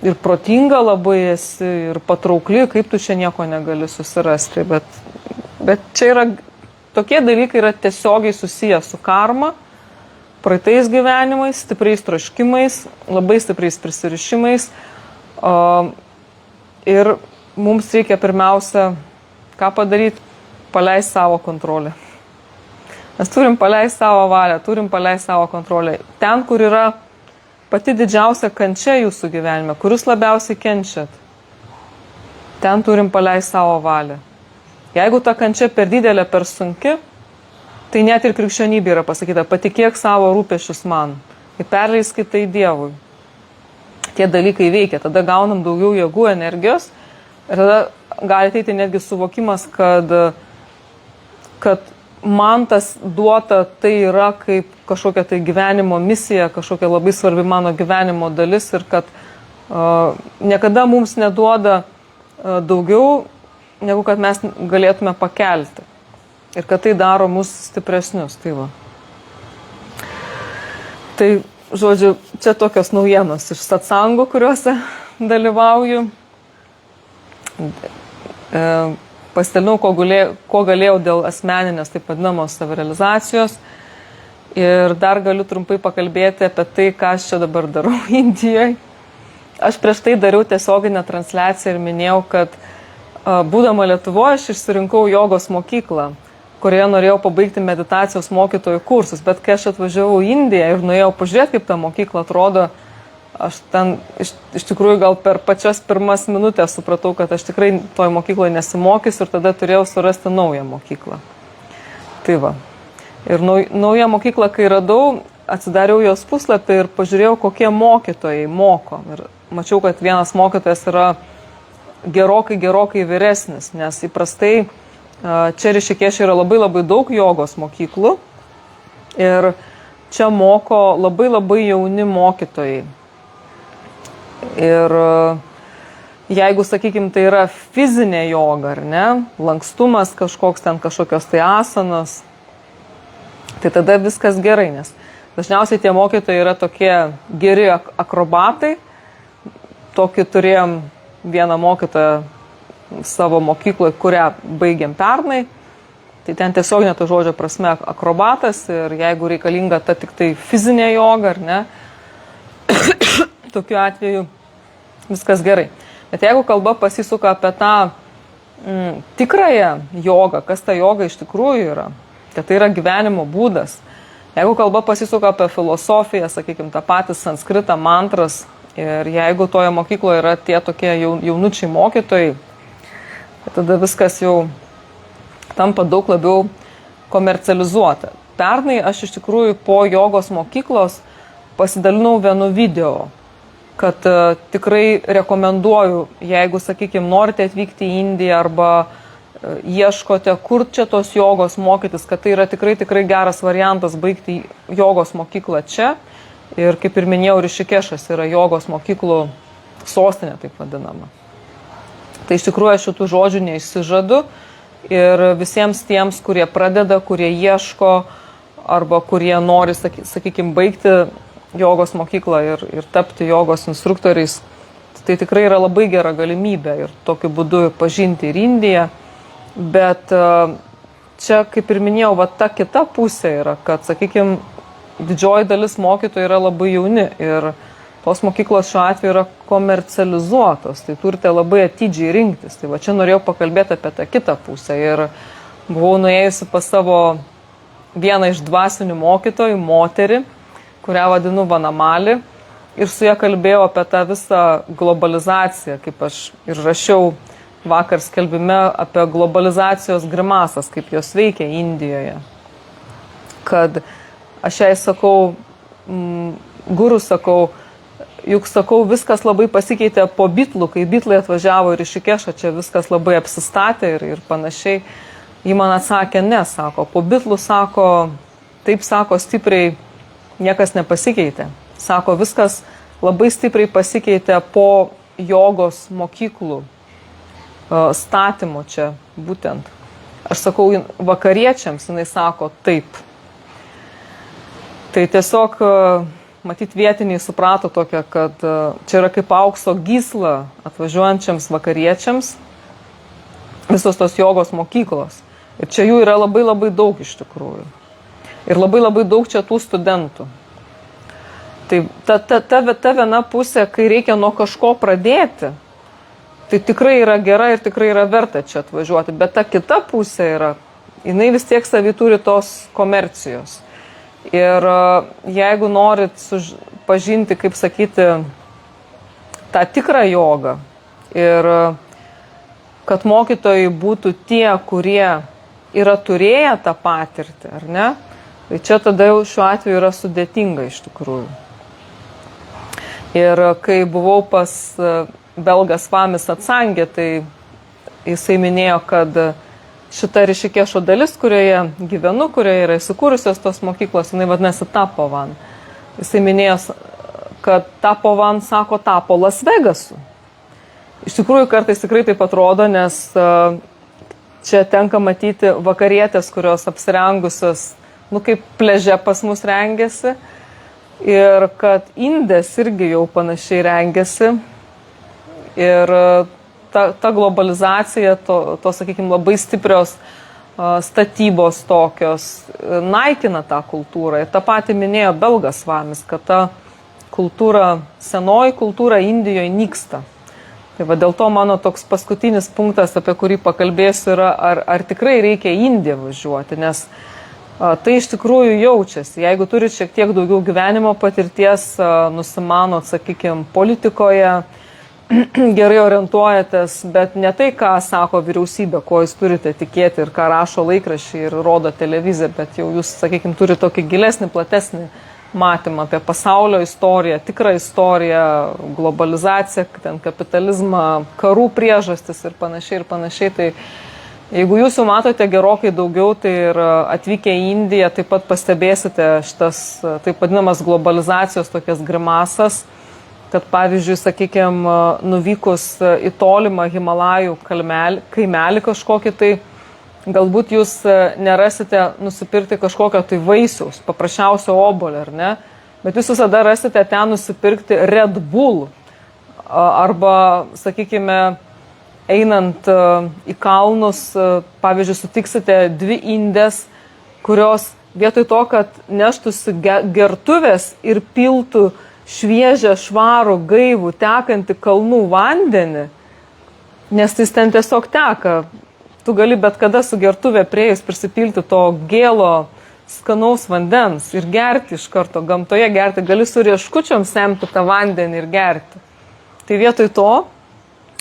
ir protinga labai esi, ir patraukli, kaip tu čia nieko negali susirasti. Bet čia yra, tokie dalykai yra tiesiogiai susiję su karma, praeitais gyvenimais, stipriais troškimais, labai stipriais prisirišimais. Ir mums reikia pirmiausia, ką padaryti, paleisti savo kontrolę. Mes turim paleisti savo valią, turim paleisti savo kontrolę. Ten, kur yra pati didžiausia kančia jūsų gyvenime, kur jūs labiausiai kenčiat, ten turim paleisti savo valią. Jeigu ta kančia per didelė, per sunki, tai net ir krikščionybė yra pasakyta, patikėk savo rūpesčius man, ir perleiskit tai Dievui. Tie dalykai veikia, tada gaunam daugiau jėgų, energijos, ir tada gali ateiti netgi suvokimas, kad man tas duota tai yra kaip kažkokia tai gyvenimo misija, kažkokia labai svarbi mano gyvenimo dalis ir kad niekada mums neduoda daugiau, negu kad mes galėtume pakelti. Ir kad tai daro mus stipresnius. Tai va. Tai, žodžiu, čia tokios naujienos iš satsangų, kuriuose dalyvauju. Pasidalinau, ko galėjau dėl asmeninės, taip vadinamos, savirealizacijos. Ir dar galiu trumpai pakalbėti apie tai, ką aš čia dabar darau Indijoje. Aš prieš tai dariau tiesioginę transliaciją ir minėjau, kad būdama Lietuvoje aš išsirinkau jogos mokyklą, kurioje norėjau pabaigti meditacijos mokytojų kursus. Bet kai aš atvažiavau į Indiją ir nuėjau pažiūrėti, kaip ta mokykla atrodo, aš ten iš tikrųjų gal per pačias pirmas minutės supratau, kad aš tikrai toj mokykloje nesimokysiu ir tada turėjau surasti naują mokyklą. Tai va. Ir naują mokyklą, kai radau, atsidariau jos puslapį ir pažiūrėjau, kokie mokytojai moko. Ir mačiau, kad vienas mokytojas yra gerokai vyresnis, nes įprastai čia Rišikėše yra labai daug jogos mokyklų ir čia moko labai jauni mokytojai. Ir jeigu, sakykime, tai yra fizinė joga, ar ne, lankstumas kažkoks ten, kažkokios tai asanos, tai tada viskas gerai, nes dažniausiai tie mokytojai yra tokie geri akrobatai. Tokį turėjom vieną mokytoją savo mokykloje, kurią baigėm pernai. Tai ten tiesiog net to žodžio prasme akrobatas ir jeigu reikalinga ta tik tai fizinė joga, ar ne, tokiu atveju viskas gerai. Bet jeigu kalba pasisuka apie tą tikrąją jogą, kas ta joga iš tikrųjų yra, kad tai yra gyvenimo būdas. Jeigu kalba pasisuka apie filosofiją, sakykime, tą patį sanskritą, mantras, ir jeigu toje mokykloje yra tie tokie jaunučiai mokytojai, tada viskas jau tampa daug labiau komercializuota. Pernai aš iš tikrųjų po jogos mokyklos pasidalinau vienu video, kad tikrai rekomenduoju, jeigu, sakykime, norite atvykti į Indiją arba ieškote, kur čia tos jogos mokytis, kad tai yra tikrai geras variantas baigti jogos mokyklą čia. Ir kaip ir minėjau, Rišikešas yra jogos mokyklų sostinė, taip vadinama. Tai iš tikrųjų aš šitų žodžių neišsižadu ir visiems tiems, kurie pradeda, kurie ieško arba kurie nori, sakykime, baigti jogos mokyklą ir tapti jogos instruktoriais, tai tikrai yra labai gera galimybė ir tokiu būdu pažinti ir Indiją. Bet čia, kaip ir minėjau, va, ta kita pusė yra, kad, sakykime, didžioji dalis mokytojų yra labai jauni ir tos mokyklos šiuo atveju yra komercializuotos, tai turite labai atidžiai rinktis. Tai va čia norėjau pakalbėti apie tą kitą pusę ir buvau nuėjusi pas savo vieną iš dvasinių mokytojų, moterį, kurią vadinu Vanamali, ir su ją kalbėjau apie tą visą globalizaciją, kaip aš ir rašiau vakar skelbime apie globalizacijos grimasas, kaip jos veikia Indijoje. Kad aš jai sakau, guru sakau, juk sakau, viskas labai pasikeitė po Bitlų, kai Bitlai atvažiavo ir Rišikešą, čia viskas labai apsistatė ir panašiai. Ji man atsakė, ne, sako, po Bitlų, sako, taip, sako, stipriai niekas nepasikeitė. Sako, viskas labai stipriai pasikeitė po jogos mokyklų statymo čia būtent. Aš sakau, vakariečiams, jinai sako, taip. Tai tiesiog, matyt, vietiniai suprato tokia, kad čia yra kaip aukso gysla atvažiuojančiams vakariečiams visos tos jogos mokyklos. Ir čia jų yra labai daug iš tikrųjų. Ir labai daug čia tų studentų. Tai ta viena pusė, kai reikia nuo kažko pradėti, tai tikrai yra gera ir tikrai yra verta čia atvažiuoti. Bet ta kita pusė yra, jinai vis tiek savy turi tos komercijos. Ir jeigu norit pažinti, kaip sakyti, tą tikrą jogą ir kad mokytojai būtų tie, kurie yra turėję tą patirtį, ar ne? Tai čia tada jau šiuo atveju yra sudėtinga iš tikrųjų. Ir kai buvau pas belgas Svamis Atsangė, tai jisai minėjo, kad šita Rišikešo dalis, kurioje gyvenu, kurioje yra įsikūrusios tos mokyklos, jinai vadinasi Tapovan. Jisai minėjo, kad Tapovan, sako, tapo Las Vegasu. Iš tikrųjų, kartais tikrai taip atrodo, nes čia tenka matyti vakarietės, kurios apsirengusios, kaip pleže pas mus rengiasi. Ir kad Indės irgi jau panašiai rengiasi. Ir ta globalizacija, to sakykime, labai stiprios statybos tokios naikina tą kultūrą. Ir tą patį minėjo belgas Svamis, kad ta kultūra, senoji kultūra Indijoje nyksta. Tai va dėl to mano toks paskutinis punktas, apie kurį pakalbėsiu, yra, ar tikrai reikia į Indiją važiuoti, nes tai iš tikrųjų jaučiasi. Jeigu turit šiek tiek daugiau gyvenimo patirties, nusimanot, sakykime, politikoje, gerai orientuojatės, bet ne tai, ką sako vyriausybė, ko jūs turite tikėti ir ką rašo laikraščiai ir rodo televizija, bet jau jūs, sakykime, turite tokį gilesnį, platesnį matymą apie pasaulio istoriją, tikrą istoriją, globalizaciją, ten kapitalizmą, karų priežastis ir panašiai. Tai jeigu jūs jau matote gerokai daugiau, tai ir atvykę į Indiją taip pat pastebėsite šitas taip vadinamas globalizacijos tokias grimasas, kad pavyzdžiui, sakykime, nuvykus į tolimą Himalajų kaimelį kažkokį, tai galbūt jūs nerasite nusipirkti kažkokio tai vaisiaus, paprasčiausio obuolio, ar ne? Bet jūs visada rasite ten nusipirkti Red Bull. Arba, sakykime, einant į kalnus, pavyzdžiui, sutiksite 2 Indės, kurios vietoj to, kad neštųsi gertuvės ir piltų šviežią, švarų, gaivų, tekantį kalnų vandenį, nes jis ten tiesiog teka. Tu gali bet kada su gertuvė prieėjus prisipilti to gėlo skanaus vandens ir gerti iš karto. Gamtoje gerti, gali su rieškučiom semti tą vandenį ir gerti. Tai vietoj to,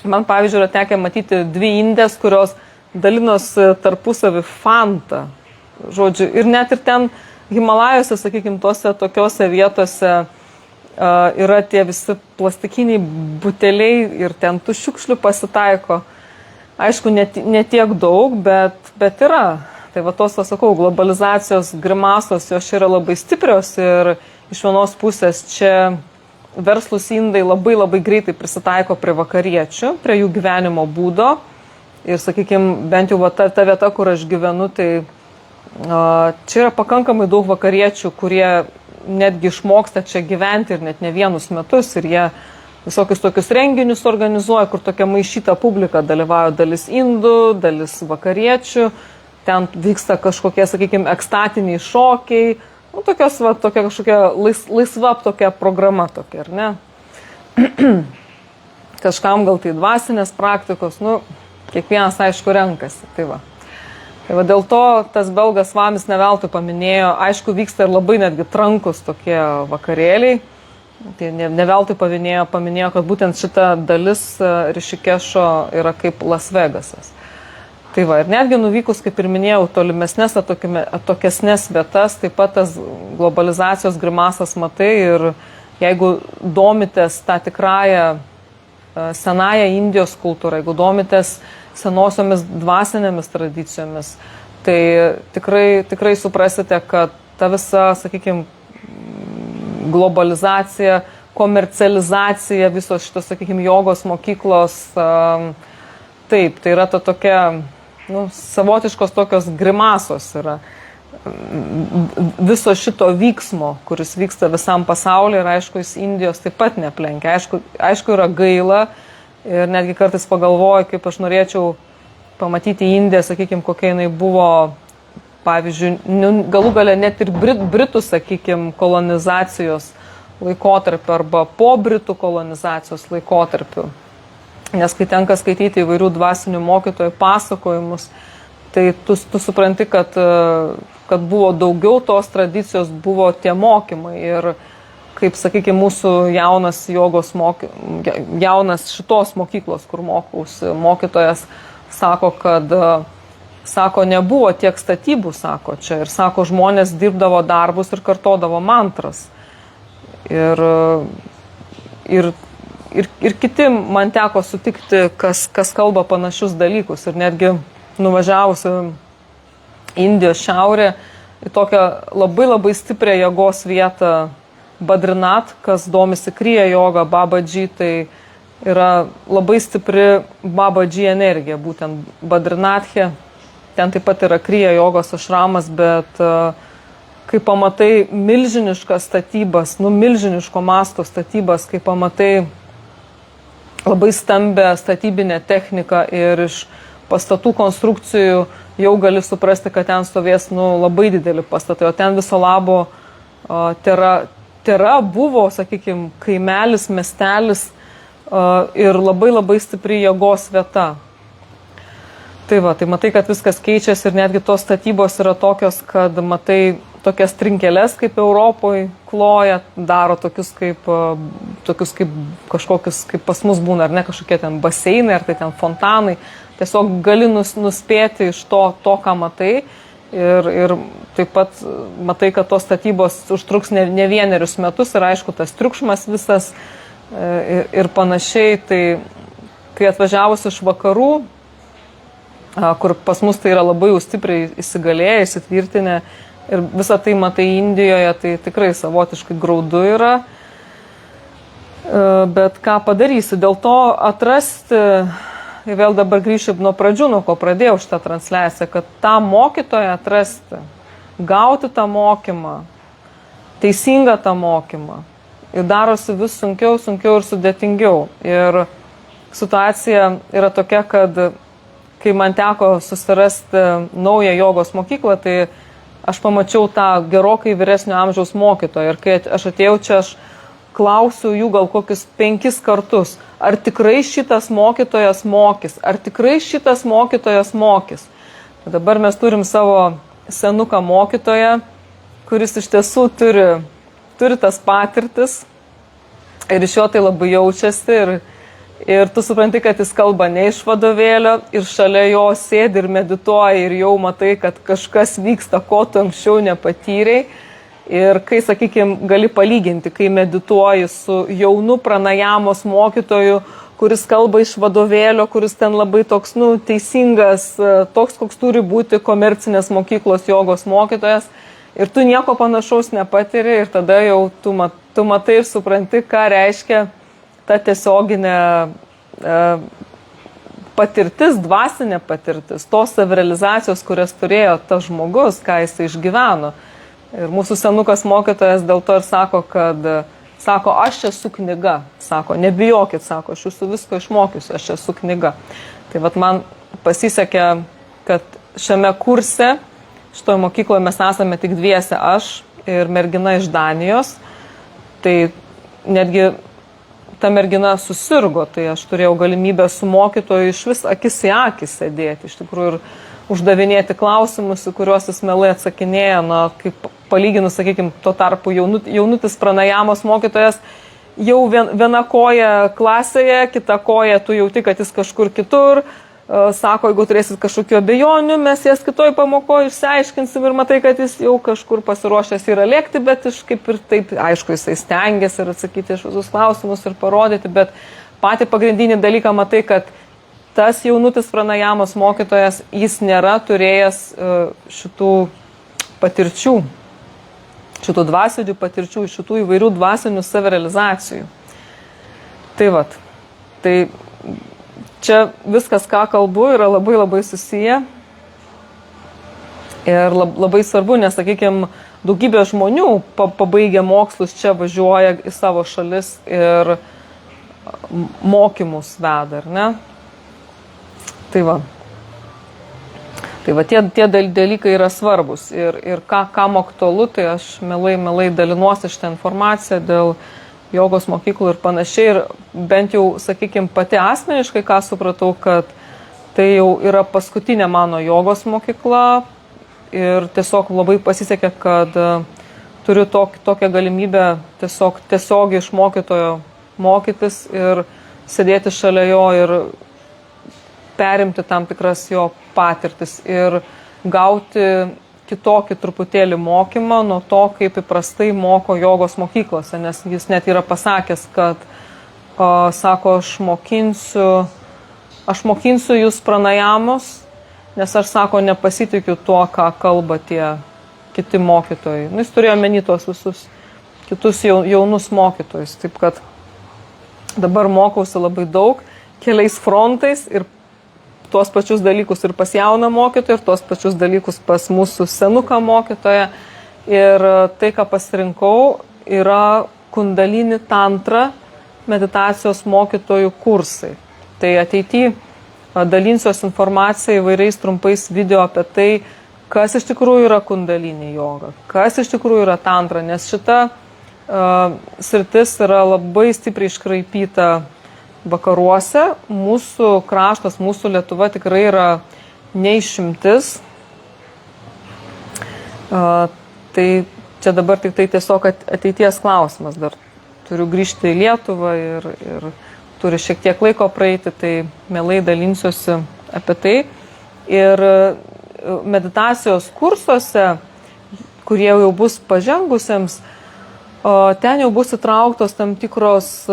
man pavyzdžiui, yra tekę matyti 2 Indės, kurios dalinosi tarpusavį Fanta. Žodžiu, ir net ir ten Himalajuose, sakykime, tose tokiose vietose yra tie visi plastikiniai buteliai ir ten tų šiukšlių pasitaiko. Aišku, ne tiek daug, bet yra. Tai va tos, sakau, globalizacijos grimasos, jos yra labai stiprios ir iš vienos pusės čia verslus indai labai greitai prisitaiko prie vakariečių, prie jų gyvenimo būdo. Ir, sakykime, bent jau ta vieta, kur aš gyvenu, tai čia yra pakankamai daug vakariečių, kurie netgi išmoksta čia gyventi ir net ne vienus metus. Ir jie visokius tokius renginius organizuoja, kur tokia maišyta publika dalyvauja, dalis indų, dalis vakariečių. Ten vyksta kažkokie, sakykime, ekstatiniai šokiai. Tokia kažkokia laisva tokia programa tokia, ar ne? Kažkam gal tai dvasinės praktikos, kiekvienas aišku renkasi. Tai va dėl to tas belgas Svamis neveltui paminėjo, aišku, vyksta ir labai netgi trankus tokie vakarėliai. Tai neveltui paminėjo, kad būtent šita dalis Rišikešo yra kaip Las Vegasas. Tai va, ir netgi nuvykus, kaip ir minėjau, tolimesnės, atokesnės vietas, taip pat tas globalizacijos grimasas matai ir jeigu domitės tą tikrąją senąją Indijos kultūrą, jeigu domitės senosiomis dvasinėmis tradicijomis, tai tikrai suprasite, kad ta visa, sakykime, globalizacija, komercializacija, visos šitos, sakykime, jogos mokyklos, taip, tai yra ta tokia, savotiškos tokios grimasos yra viso šito vyksmo, kuris vyksta visam pasaulyje ir aišku, jis Indijos taip pat neplenkia. Aišku, yra gaila. Ir netgi kartais pagalvoju, kaip aš norėčiau pamatyti Indiją, sakykime, kokia jinai buvo, pavyzdžiui, galų gale net ir Britų, sakykime, kolonizacijos laikotarpiu arba po Britų kolonizacijos laikotarpiu. Nes kai tenka skaityti įvairių dvasinių mokytojų pasakojimus, tai tu supranti, kad buvo daugiau tos tradicijos, buvo tie mokymai. Ir kaip, sakykime, mūsų jaunas šitos mokyklos, kur mokausi, mokytojas sako, kad nebuvo tiek statybų, sako čia. Ir sako, žmonės dirbdavo darbus ir kartodavo mantras. Ir kiti man teko sutikti, kas kalba panašius dalykus. Ir netgi nuvažiavusi Indijos šiaurė į tokią labai labai stiprią jėgos vietą Badrinat, kas domisi kriya joga, Babaji, tai yra labai stipri Babaji energija, būtent Badrinathe. Ten taip pat yra kriya jogos ašramas, bet kai pamatai milžiniškas statybas, milžiniško masto statybas, kai pamatai labai stambę statybinę techniką ir iš pastatų konstrukcijų jau gali suprasti, kad ten stovės labai dideli pastatai, o ten viso labo tėra buvo, sakykime, kaimelis, miestelis ir labai labai stipri jėgos vieta. Tai matai, kad viskas keičiasi ir netgi tos statybos yra tokios, kad matai tokias trinkeles kaip Europoje kloja, daro tokius kaip kažkokius, kaip pas mus būna, ar ne, kažkokie ten baseinai, ar tai ten fontanai. Tiesiog gali nuspėti iš to, ką matai ir taip pat matai, kad tos statybos užtruks ne vienerius metus ir aišku, tas triukšmas visas ir panašiai. Tai kai atvažiavus iš vakarų, kur pas mus tai yra labai jau stipriai įsigalėję, įsitvirtinę ir visą tai matai Indijoje, tai tikrai savotiškai graudu yra. Bet ką padarysi, dėl to atrasti, vėl dabar grįšiu nuo pradžių, nuo ko pradėjau šitą transliaciją, kad tą mokytoją atrasti, gauti tą mokymą, teisingą tą mokymą, ir darosi vis sunkiau ir sudėtingiau. Ir situacija yra tokia, kad kai man teko susirasti naują jogos mokyklą, tai aš pamačiau tą gerokai vyresnio amžiaus mokytoją. Ir kai aš atėjau čia, aš klausiu jų gal kokius 5 kartus, ar tikrai šitas mokytojas mokys, ar tikrai šitas mokytojas mokys. Dabar mes turim savo senuką mokytoją, kuris iš tiesų turi tas patirtis ir iš jo tai labai jaučiasi ir tu supranti, kad jis kalba ne iš vadovėlio ir šalia jo sėdi ir medituoja ir jau matai, kad kažkas vyksta, ko tu anksčiau nepatyrei. Ir kai, sakykime, gali palyginti, kai medituoji su jaunu pranajamos mokytoju, kuris kalba iš vadovėlio, kuris ten labai toks, teisingas, toks, koks turi būti komercinės mokyklos jogos mokytojas, ir tu nieko panašaus nepatiri, ir tada jau tu matai ir supranti, ką reiškia ta tiesioginė patirtis, dvasinė patirtis, tos savirealizacijos, kurias turėjo tas žmogus, ką jis išgyveno. Ir mūsų senukas mokytojas dėl to ir sako, aš esu knyga, sako, nebijokit, sako, aš jūsų visko išmokysiu, aš esu knyga. Tai man pasisekė, kad šiame kurse, šitoje mokykloje mes esame tik dviese, aš ir mergina iš Danijos. Tai netgi ta mergina susirgo, tai aš turėjau galimybę su mokytoju iš vis akis į akį sėdėti, iš tikrųjų ir uždavinėti klausimus, į kuriuos jis mielai atsakinėja, kaip palyginus, sakykime, tuo tarpu jaunutis pranajamos mokytojas jau viena koja klasėje, kita koja tu jauti, kad jis kažkur kitur, sako, jeigu turėsit kažkokių abejonių, mes jas kitoj pamokoje išsiaiškinsim ir matai, kad jis jau kažkur pasiruošęs yra lėkti, bet kaip ir taip, aišku, jisai stengiasi ir atsakyti iš visus klausimus ir parodyti, bet patį pagrindinį dalyką matai, kad tas jaunutis pranajamos mokytojas, jis nėra turėjęs šitų patirčių, šitų dvasinių patirčių, šitų įvairių dvasinių savirealizacijų. Tai čia viskas, ką kalbu, yra labai labai susiję. Ir labai svarbu, nes, sakykime, daugybė žmonių pabaigę mokslus čia važiuoja į savo šalis ir mokymus veda, ar ne? Tai tie dalykai yra svarbus ir kam aktualu, tai aš mielai dalinuosi šitą informaciją dėl jogos mokyklų ir panašiai. Ir bent jau, sakykime, pati asmeniškai, ką supratau, kad Tai jau yra paskutinė mano jogos mokykla ir tiesiog labai pasisekė, kad turiu tokią galimybę tiesiog iš mokytojo mokytis ir sėdėti šalia jo ir perimti tam tikras jo patirtis ir gauti kitokį truputėlį mokymą nuo to, kaip įprastai moko jogos mokyklose, nes jis net yra pasakęs, kad sako, aš mokinsiu jūs pranajamos, nes aš, sako, nepasitikiu tuo, ką kalba tie kiti mokytojai. Jis turėjo omeny tuos visus kitus jaunus mokytojus, taip kad dabar mokausi labai daug, keliais frontais ir tuos pačius dalykus ir pas jauną mokytoją, ir tuos pačius dalykus pas mūsų senuką mokytoją. Ir tai, ką pasirinkau, yra kundalini tantra meditacijos mokytojų kursai. Tai ateityje dalinsiuos informaciją įvairiais trumpais video apie tai, kas iš tikrųjų yra kundalini joga, kas iš tikrųjų yra tantra, nes šita sritis yra labai stipriai iškraipyta vakaruose. Mūsų kraštas, mūsų Lietuva tikrai yra neišimtis. Tai čia dabar tik tai tiesiog ateities klausimas. Dar turiu grįžti į Lietuvą ir turi šiek tiek laiko praeiti, tai mielai dalinsiuosi apie tai. Ir meditacijos kursuose, kurie jau bus pažengusiems, ten jau bus įtrauktos tam tikros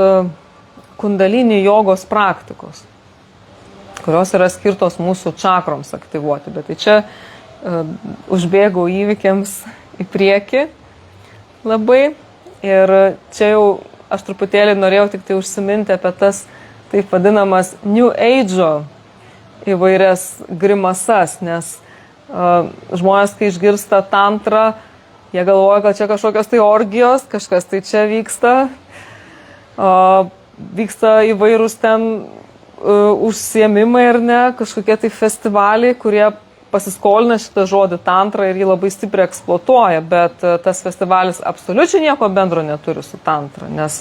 kundalini jogos praktikos, kurios yra skirtos mūsų čakroms aktyvuoti. Bet tai čia užbėgau įvykiams į priekį labai. Ir čia jau aš truputėlį norėjau tik tai užsiminti apie tas taip vadinamas New Age įvairias grimasas, nes žmonės, kai išgirsta tantrą, jie galvoja, kad čia kažkokios tai orgijos, kažkas tai čia vyksta. Vyksta įvairūs ten užsiėmimai ar ne, kažkokie tai festivaliai, kurie pasiskolina šitą žodį tantra ir jį labai stipriai eksploatuoja, bet tas festivalis absoliučiai nieko bendro neturi su tantra, nes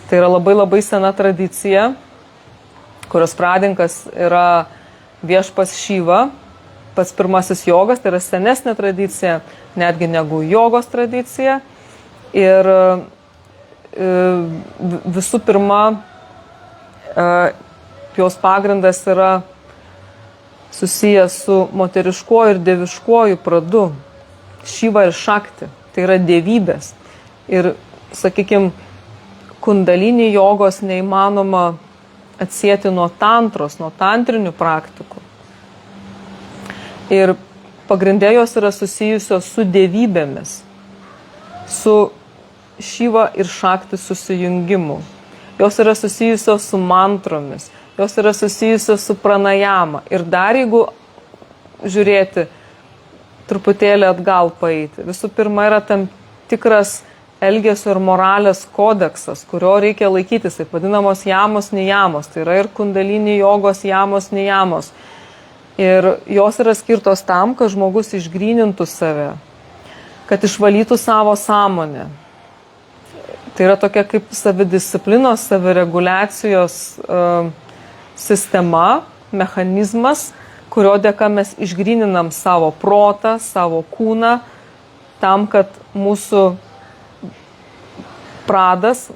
tai yra labai labai sena tradicija, kurios pradininkas yra viešpats Šiva, pats pirmasis jogas, tai yra senesnė tradicija, netgi negu jogos tradicija. Ir visų pirma, jos pagrindas yra susijęs su moteriškuoju ir dieviškuoju pradu, Šiva ir Šakti, tai yra dievybės. Ir, sakykime, kundalini jogos neįmanoma atsieti nuo tantros, nuo tantrinių praktikų. Ir pagrindė jos yra susijusios su dievybėmis, su Šiva ir Šakti susijungimu. Jos yra susijusios su mantromis, jos yra susijusios su pranajama. Ir dar jeigu žiūrėti, truputėlį atgal paeiti. Visų pirma, yra tam tikras elgesio ir moralės kodeksas, kurio reikia laikytis, taip vadinamos jamos nijamos. Tai yra ir kundalini jogos jamos nijamos. Ir jos yra skirtos tam, kad žmogus išgrynintų save, kad išvalytų savo sąmonę. Tai yra tokia kaip savidisciplinos, savireguliacijos sistema, mechanizmas, kurio dėka mes išgryninam savo protą, savo kūną, tam, kad mūsų pradas,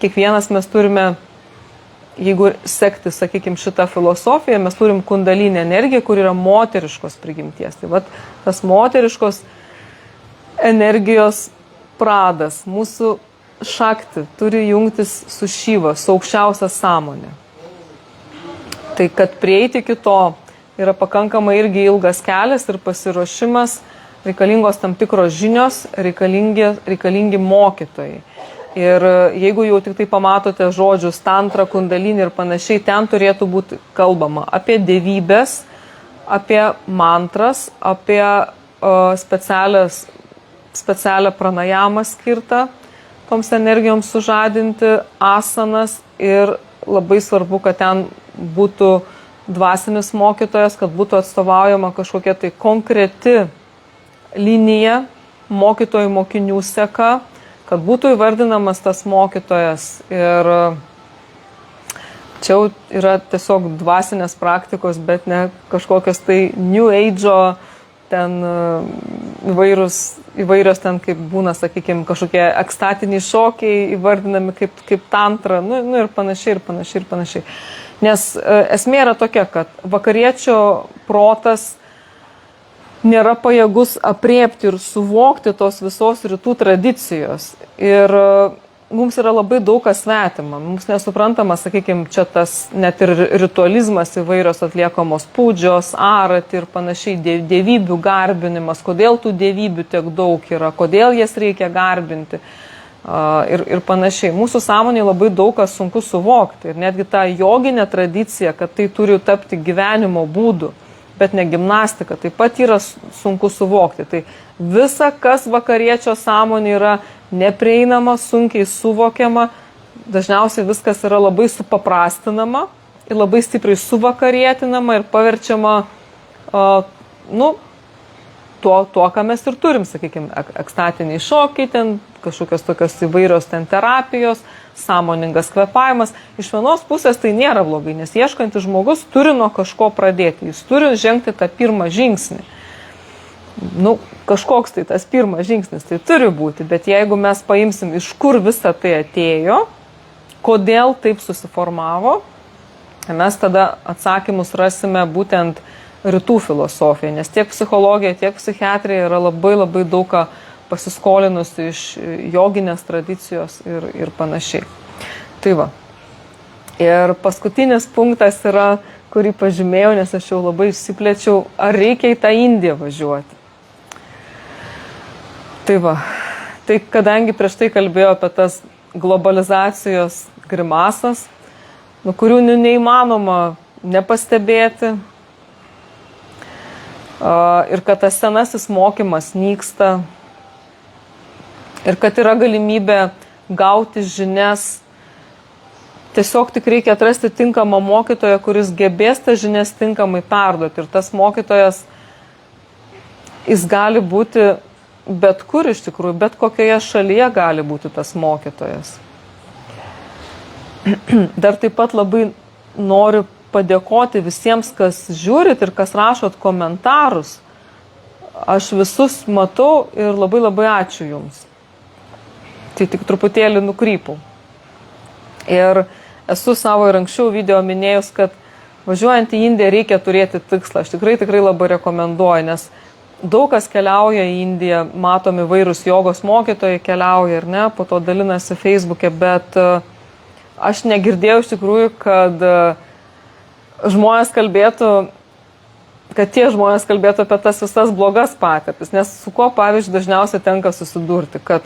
kiekvienas mes turime, jeigu sekti, sakykime, šitą filosofiją, mes turim kundalinę energiją, kur yra moteriškos prigimties. Tai vat tas moteriškos energijos pradas, mūsų Šakti, turi jungtis su Šiva, su aukščiausia sąmonė. Tai kad prieiti iki to yra pakankamai irgi ilgas kelias ir pasiruošimas, reikalingos tam tikros žinios, reikalingi mokytojai. Ir jeigu jau tik tai pamatote žodžius tantra, kundalini ir panašiai, ten turėtų būti kalbama apie dievybės, apie mantras, apie specialią pranajamą skirtą toms energijoms sužadinti, asanas, ir labai svarbu, kad ten būtų dvasinis mokytojas, kad būtų atstovaujama kažkokia tai konkreti linija, mokytojų mokinių seka, kad būtų įvardinamas tas mokytojas ir Čia jau yra tiesiog dvasinės praktikos, bet ne kažkokios tai New Age'o, ten įvairios ten, kaip būna, sakykime, kažkokie ekstatiniai šokiai įvardinami kaip tantra, nu ir panašiai. Nes esmė yra tokia, kad vakariečio protas nėra pajėgus apriepti ir suvokti tos visos rytų tradicijos. Ir mums yra labai daug kas svetima. Mums nesuprantama, sakykime, čia tas net ir ritualizmas įvairios atliekamos pūdžios, arati ir panašiai, dievybių garbinimas, kodėl tų dievybių tiek daug yra, kodėl jas reikia garbinti ir panašiai. Mūsų sąmonėje labai daug kas sunku suvokti. Ir netgi ta joginė tradicija, kad tai turi tapti gyvenimo būdu, bet ne gimnastika, taip pat yra sunku suvokti. Tai visa, kas vakariečio sąmonė yra neprieinama, sunkiai suvokiama, dažniausiai viskas yra labai supaprastinama ir labai stipriai suvakarietinama ir paverčiama tuo, ką mes ir turim, sakykime, ekstatiniai šokiai, ten kažkokios tokios įvairios ten terapijos, sąmoningas kvėpavimas. Iš vienos pusės tai nėra blogai, nes ieškantis žmogus turi nuo kažko pradėti, jis turi žengti tą pirmą žingsnį. Kažkoks tai tas pirmas žingsnis tai turi būti, bet jeigu mes paimsim, iš kur visa tai atėjo, kodėl taip susiformavo, mes tada atsakymus rasime būtent rytų filosofijoje, nes tiek psichologija, tiek psichiatrija yra labai labai daug ką pasiskolinusi iš joginės tradicijos ir panašiai. Tai va. Ir paskutinis punktas yra, kurį pažymėjau, nes aš jau labai išsiplėčiau, ar reikia į tą Indiją važiuoti. Tai va, tai kadangi prieš tai kalbėjau apie tas globalizacijos grimasas, kurių neįmanoma nepastebėti, ir kad tas senasis mokymas nyksta, ir kad yra galimybė gauti žinias, tiesiog tik reikia atrasti tinkamą mokytoją, kuris gebės tas žinias tinkamai perduoti. Ir tas mokytojas, jis gali būti bet kur iš tikrųjų, bet kokioje šalyje gali būti tas mokytojas. Dar taip pat labai noriu padėkoti visiems, kas žiūrit ir kas rašot komentarus. Aš visus matau ir labai labai ačiū jums. Tai tik truputėlį nukrypau. Ir esu savo ir anksčiau video minėjus, kad važiuojant į Indiją reikia turėti tikslą. Aš tikrai labai rekomenduoju, nes daug kas keliauja į Indiją, matomi vairūs jogos mokytojai keliauja ir ne, po to dalinasi Facebook'e, bet aš negirdėjau iš tikrųjų, kad tie žmonės kalbėtų apie tas visas blogas patirtis, nes su kuo, pavyzdžiui, dažniausiai tenka susidurti, kad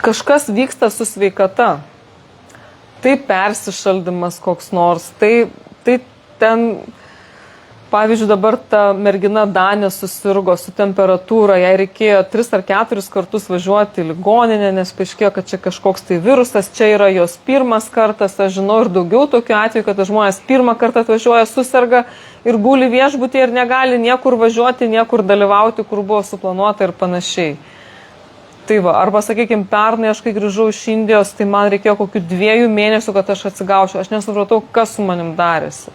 kažkas vyksta su sveikata, tai persišaldymas koks nors, tai ten, pavyzdžiui, dabar ta mergina Danė susirgo su temperatūra, jai reikėjo 3 ar 4 kartus važiuoti į ligoninę, nes paaiškėjo, kad čia kažkoks tai virusas, čia yra jos pirmas kartas, aš žinau ir daugiau tokių atvejų, kad žmonės pirmą kartą atvažiuoja, susirga ir guli viešbutyje ir negali niekur važiuoti, niekur dalyvauti, kur buvo suplanuota ir panašiai. Tai va, arba, sakykime, pernai aš kai grįžau iš Indijos, tai man reikėjo kokių 2 mėnesių, kad aš atsigaučiau, aš nesupratau, kas su manim darėsi.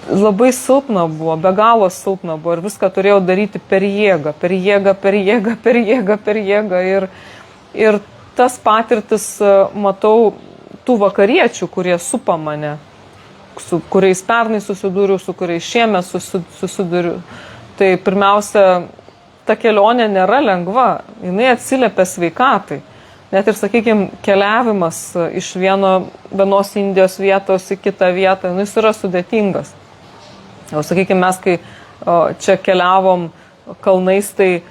Labai silpna buvo, be galo silpna buvo ir viską turėjau daryti per jėgą. Ir tas patirtis matau tų vakariečių, kurie supa mane, su kuriais pernai susidūriau, su kuriais šiemet susidūriu. Tai pirmiausia, ta kelionė nėra lengva, jinai atsiliepia sveikatai. Net ir, sakykime, keliavimas iš vienos Indijos vietos į kitą vietą, jis yra sudėtingas. O sakykime, mes kai čia keliavom kalnais, tai,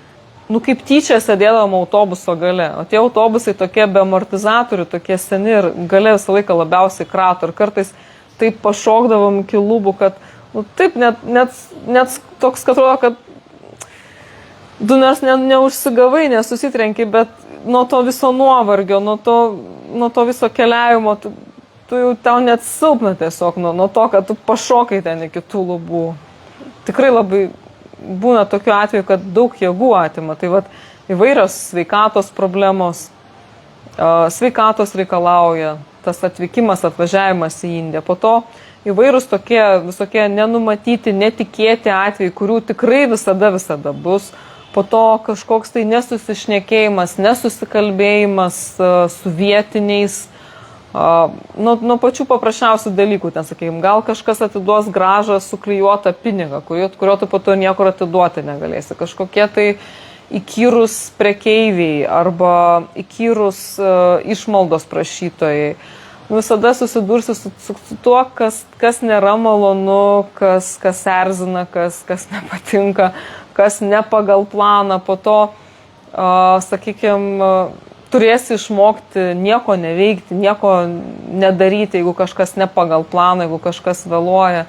kaip tyčia sėdėdavom autobuso gale. O tie autobusai tokie be amortizatorių, tokie seni ir gale visą laiką labiausiai krato. Ir kartais taip pašokdavom iki lubų, kad, taip, net toks, kad atrodo, kad nors neužsigavai, nesusitrenki, bet nuo to viso nuovargio, nuo to viso keliavimo, tu jau tau net silpna tiesiog nuo to, kad tu pašokai ten iki tų lubų. Tikrai labai būna tokiu atveju, kad daug jėgų atima. Tai vat įvairios sveikatos problemos, sveikatos reikalauja tas atvykimas, atvažiavimas į Indiją. Po to įvairūs tokie visokie nenumatyti, netikėti atvejai, kurių tikrai visada bus. Po to kažkoks tai nesusišnekėjimas, nesusikalbėjimas su vietiniais, nuo pačių paprasčiausių dalykų, ten sakykime, gal kažkas atiduos gražą suklijuotą pinigą, kurio tu po to niekur atiduoti negalėsi. Kažkokie tai įkyrus prekeiviai arba įkyrus išmaldos prašytojai. Visada susidursi su tuo, kas nėra malonu, kas erzina, kas nepatinka, kas ne pagal planą. Po to, sakykime, turėsi išmokti nieko neveikti, nieko nedaryti, jeigu kažkas ne pagal planą, jeigu kažkas vėluoja.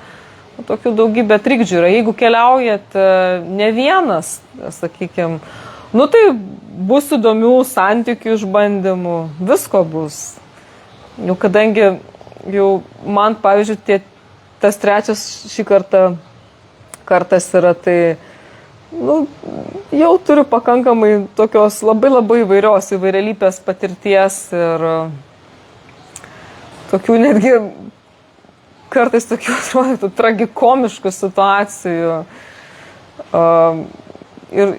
Tokių daugybė trikdžių yra. Jeigu keliaujat ne vienas, sakykime, tai bus įdomių santykių išbandymų, visko bus. Jau kadangi man, pavyzdžiui, tas trečias šį kartas yra, tai jau turiu pakankamai tokios labai įvairialypės patirties ir tokių netgi kartais tokių atrodytų tragikomiškų situacijų. Ir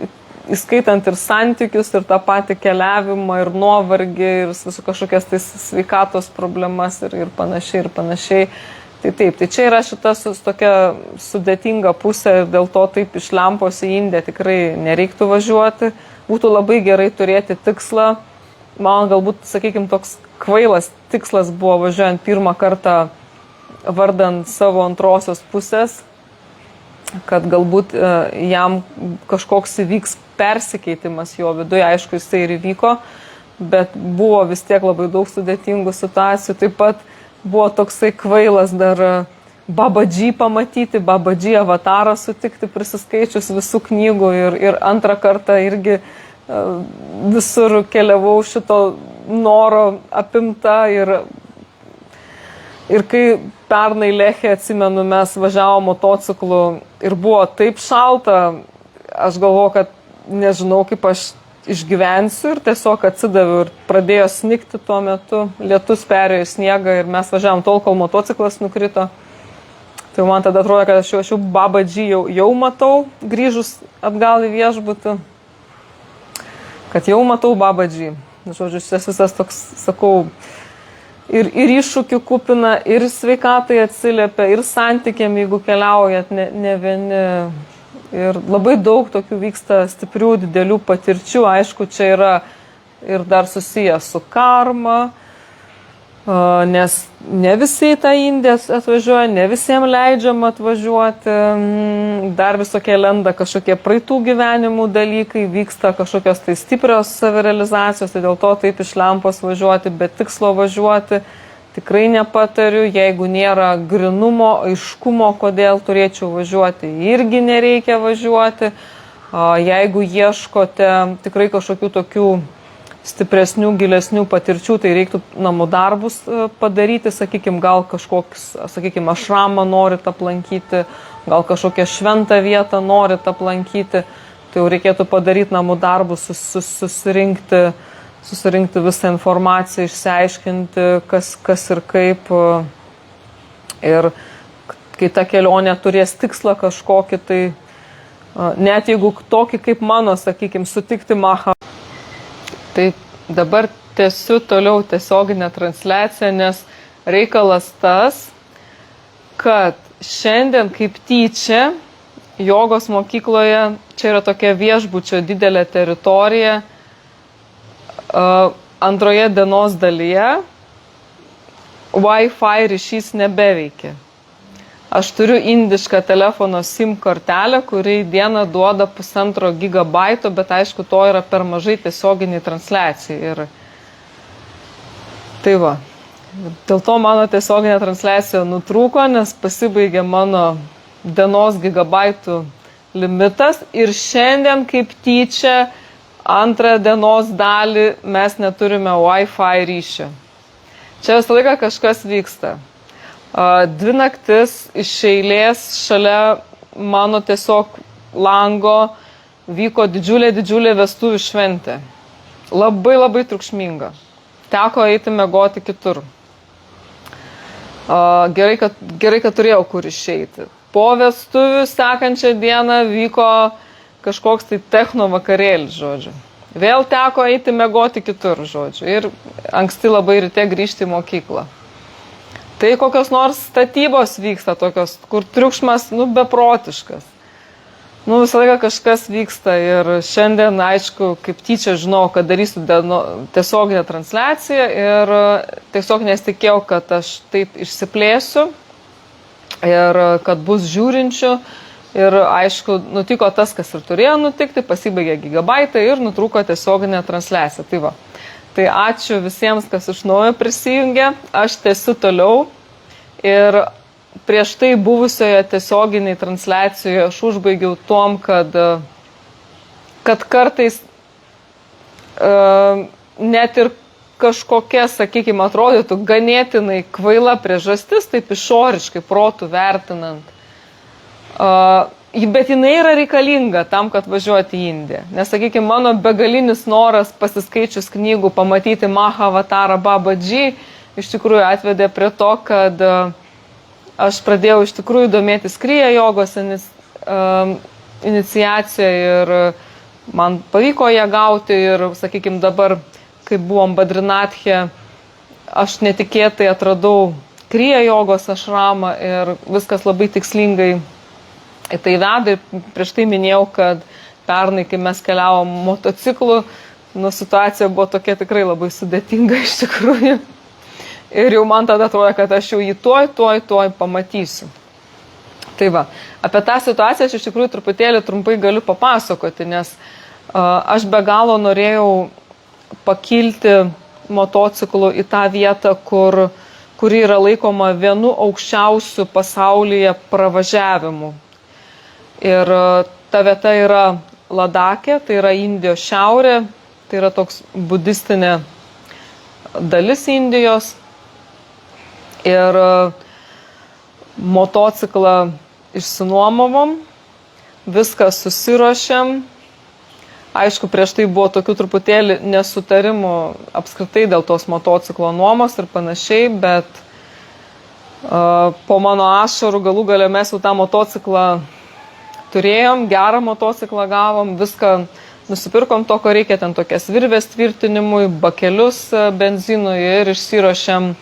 įskaitant ir santykius, ir tą patį keliavimą, ir nuovargį, ir visų kažkokias tai sveikatos problemas ir panašiai. Tai taip, tai čia yra šita tokia sudėtinga pusė ir dėl to taip iš Lempos į Indiją tikrai nereiktų važiuoti. Būtų labai gerai turėti tikslą. Man galbūt, sakykime, toks kvailas tikslas buvo važiuojant pirmą kartą vardant savo antrosios pusės, kad galbūt jam kažkoks įvyks persikeitimas jo viduje, aišku, jisai ir įvyko, bet buvo vis tiek labai daug sudėtingų situacijų. Taip pat buvo toksai kvailas dar Babadžį pamatyti, Babadžį avatarą sutikti, prisiskaičius visų knygų ir antrą kartą irgi visur keliavau šito noro apimta ir kai pernai Lechė, atsimenu, mes važiavom motociklu ir buvo taip šalta, aš galvoju, kad nežinau, kaip aš išgyvensiu ir tiesiog atsidaviau ir pradėjo snigti tuo metu, lietus perėjo į sniegą ir mes važiavom tol, kol motociklas nukrito. Tai man tada atrodo, kad aš jau Babadžį jau matau, grįžus atgal į viešbutį, kad jau matau Babadžį. Žodžiu, šis visas toks, sakau, ir iššūkių kupina, ir sveikatai atsiliepia, ir santykiam, jeigu keliaujat ne vieni. Ir labai daug tokių vyksta stiprių, didelių patirčių. Aišku, čia yra ir dar susijęs su karma, nes ne visi į tą Indiją atvažiuoja, ne visiems leidžiama atvažiuoti. Dar visokie lenda kažkokie praeitų gyvenimų dalykai, vyksta kažkokios tai stiprios savirealizacijos, tai dėl to taip iš Lempos važiuoti, bet tikslo važiuoti tikrai nepatariu. Jeigu nėra grynumo, aiškumo, kodėl turėčiau važiuoti, irgi nereikia važiuoti. Jeigu ieškote tikrai kažkokių tokių stipresnių, gilesnių patirčių, tai reiktų namų darbus padaryti, sakykime, gal kažkoks, sakykime, ašramą norit aplankyti, gal kažkokią šventą vietą norit aplankyti, tai jau reikėtų padaryti namų darbus, susirinkti visą informaciją, išsiaiškinti, kas ir kaip. Ir kai ta kelionė turės tikslą kažkokį, tai net jeigu tokį kaip mano, sakykime, sutikti Maha. Tai dabar tęsiu toliau tiesioginę transliaciją, nes reikalas tas, kad šiandien kaip tyčia jogos mokykloje, čia yra tokia viešbučio didelė teritorija, antroje dienos dalyje Wi-Fi ryšys nebeveikia. Aš turiu indišką telefono SIM kortelę, kuri dieną duoda 1,5 gigabaito, bet aišku, to yra per mažai tiesioginiai transliacijai. Ir tai va. Dėl to mano tiesioginė transliacija nutrūko, nes pasibaigė mano dienos gigabaitų limitas ir šiandien kaip tyčia antrą dienos dalį mes neturime Wi-Fi ryšio. Čia visą laiką kažkas vyksta. 2 naktis iš eilės šalia mano tiesiog lango vyko didžiulė vestuvių šventė. Labai triukšminga. Teko eiti miegoti kitur. Gerai, kad turėjau kur išeiti. Po vestuvių sekančią dieną vyko kažkoks tai techno vakarėlis, žodžiu. Vėl teko eiti mėgoti kitur, žodžiu. Ir anksti labai ryte grįžti į mokyklą. Tai kokios nors statybos vyksta tokios, kur triukšmas, beprotiškas. Visą laiką kažkas vyksta ir šiandien, aišku, kaip tyčia žinau, kad darysiu tiesioginę transliaciją ir tiesiog nesitikėjau, kad aš taip išsiplėsiu ir kad bus žiūrinčių. Ir aišku, nutiko tas, kas ir turėjo nutikti, pasibaigė gigabaitai ir nutrūko tiesioginė transliacija. Tai va. Tai ačiū visiems, kas iš naujo prisijungė. Aš tęsiu toliau ir prieš tai buvusioje tiesioginiai transliacijoje aš užbaigiau tom, kad kartais net ir kažkokia, sakykime, atrodytų ganėtinai kvaila priežastis, taip išoriškai protų vertinant, bet jinai yra reikalinga tam, kad važiuoti į Indiją. Nes, sakykime, mano begalinis noras pasiskaičius knygų pamatyti Mahavatarą Babaji iš tikrųjų atvedė prie to, kad aš pradėjau iš tikrųjų domėtis kriya jogos iniciaciją ir man pavyko ją gauti ir, sakykime, dabar, kai buvom Badrinathe, aš netikėtai atradau kriya jogos ašramą ir viskas labai tikslingai į tai veda. Ir prieš tai minėjau, kad pernai, kai mes keliavom motociklu, situacija buvo tokia tikrai labai sudėtinga iš tikrųjų. Ir jau man tada atrodo, kad aš jau jį tuoj pamatysiu. Tai va, apie tą situaciją aš iš tikrųjų truputėlį trumpai galiu papasakoti, nes aš be galo norėjau pakilti motociklu į tą vietą, kuri yra laikoma vienu aukščiausių pasaulyje pravažiavimų. Ir ta vieta yra Ladake, tai yra Indijos šiaurė, tai yra toks budistinė dalis Indijos. Ir motociklą išsinuomavom, viską susiruošėm. Aišku, prieš tai buvo tokių truputėlį nesutarimų apskritai dėl tos motociklo nuomos ir panašiai, bet po mano ašarų galų gale mes jau tą motociklą turėjom, gerą motociklą gavom, viską nusipirkom to, ko reikia, ten tokias virvės tvirtinimui, bakelius benzinui ir išsiruošėm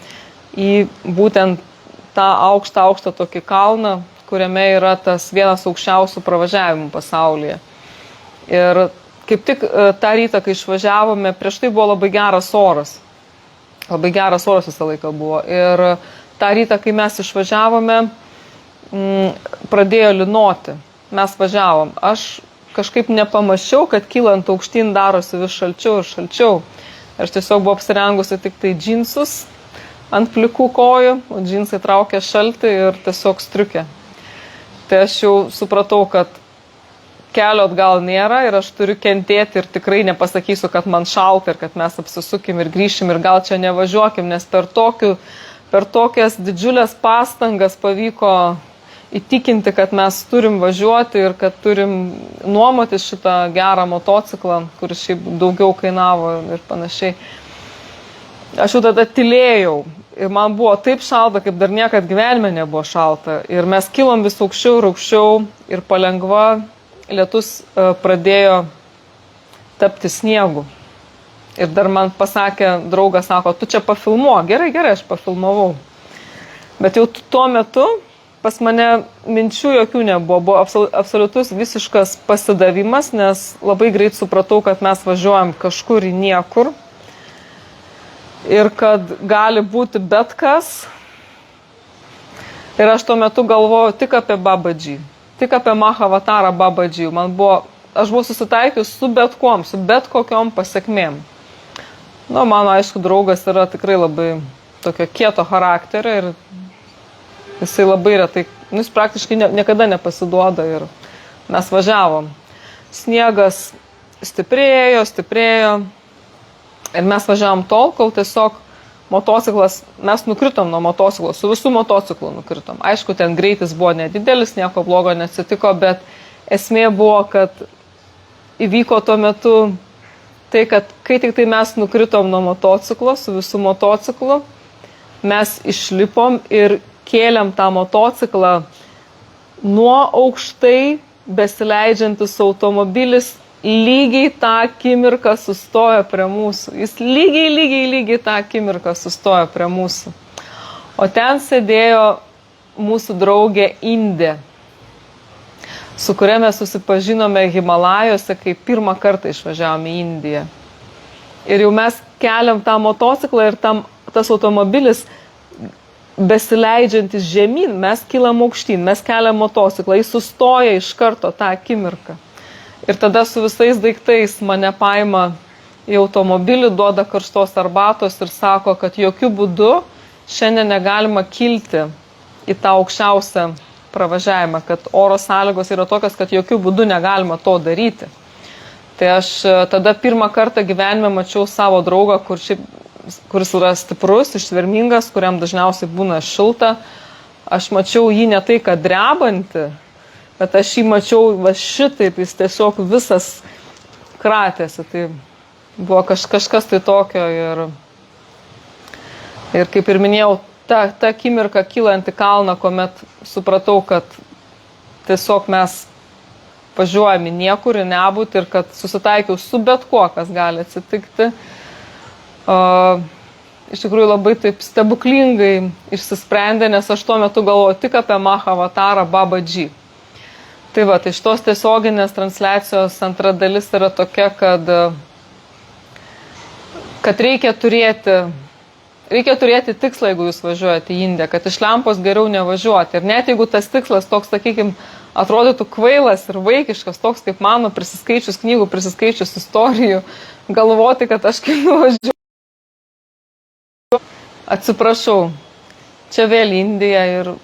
į būtent tą aukštą tokį kalną, kuriame yra tas vienas aukščiausių pravažiavimų pasaulyje. Ir kaip tik tą rytą, kai išvažiavome, prieš tai buvo labai geras oras. Labai geras oras visą laiką buvo. Ir tą rytą, kai mes išvažiavome, pradėjo lynoti. Mes važiavom. Aš kažkaip nepamačiau, kad kylant aukštyn darosi vis šalčiau ir šalčiau. Aš tiesiog buvau apsirengusi tik tai džinsus ant plikų kojų, o džinsai traukė šaltį ir tiesiog striukė. Tai aš jau supratau, kad kelio atgal nėra ir aš turiu kentėti ir tikrai nepasakysiu, kad man šalta ir kad mes apsisukim ir grįšim ir gal čia nevažiuokim, nes per tokias didžiulės pastangas pavyko įtikinti, kad mes turim važiuoti ir kad turim nuomotis šitą gerą motociklą, kuris šiaip daugiau kainavo ir panašiai. Aš jau tada tylėjau ir man buvo taip šalta, kaip dar niekad gyvenime nebuvo šalta. Ir mes kilom vis aukščiau ir aukščiau ir palengva lietus pradėjo tapti sniegu. Ir dar man pasakė, draugas sako, tu čia pafilmuok. Gerai, aš pafilmavau. Bet jau tuo metu pas mane minčių jokių nebuvo. Buvo absoliutus visiškas pasidavimas, nes labai greit supratau, kad mes važiuojam kažkur į niekur. Ir kad gali būti bet kas. Ir aš tuo metu galvojau tik apie Babaji, tik apie Mahavatarą Babaji. Aš buvau susitaikius su bet kuom, su bet kokiom pasiekmėm. Mano, aišku, draugas yra tikrai labai tokio kieto charakterio ir jisai labai retai, jis praktiškai niekada nepasiduoda ir mes važiavom. Sniegas stiprėjo. Ir mes važiavom tol, kol tiesiog motociklas, mes nukritom nuo motociklo, su visų motociklu nukritom. Aišku, ten greitis buvo nedidelis, nieko blogo neatsitiko, bet esmė buvo, kad įvyko tuo metu tai, kad kai tik tai mes nukritom nuo motociklo, su visų motociklu, mes išlipom ir kėlėm tą motociklą nuo aukštai besileidžiantis automobilis lygiai tą akimirką sustojo prie mūsų. Jis lygiai tą akimirką sustojo prie mūsų. O ten sėdėjo mūsų draugė Indė, su kuria mes susipažinome Himalajuose, kai pirmą kartą išvažiavome į Indiją. Ir jau mes keliam tą motociklą ir tas automobilis besileidžiantis žemyn, mes kylam aukštyn, mes keliam motociklą, jis sustoja iš karto tą akimirką. Ir tada su visais daiktais mane paima į automobilį, duoda karštos arbatos ir sako, kad jokių būdų šiandien negalima kilti į tą aukščiausią pravažiavimą, kad oro sąlygos yra tokios, kad jokių būdų negalima to daryti. Tai aš tada pirmą kartą gyvenime mačiau savo draugą, kuris yra stiprus, ištvermingas, kuriam dažniausiai būna šilta. Aš mačiau jį ne tai, kad drebantį, bet aš jį mačiau va šitaip, jis tiesiog visas kratėsi. Tai buvo kažkas tai tokio ir kaip ir minėjau, ta akimirka kylant į kalną, kuomet supratau, kad tiesiog mes važiuojam į niekur, į nebūtį ir kad susitaikiau su bet kuo, kas gali atsitikti. Iš tikrųjų labai taip stebuklingai išsisprendė, nes aš tuo metu galvoju tik apie Mahavatarą Babaji. Tai va, tai šitos tiesioginės transliacijos antra dalis yra tokia, kad reikia turėti tikslą, jeigu jūs važiuojate į Indiją, kad iš lempos geriau nevažiuoti. Ir net jeigu tas tikslas toks, sakykime, atrodytų kvailas ir vaikiškas, toks kaip mano, prisiskaičius knygų, prisiskaičius istorijų, galvoti, kad aš kaip nuvažiuoju. Atsiprašau, čia vėl Indija ir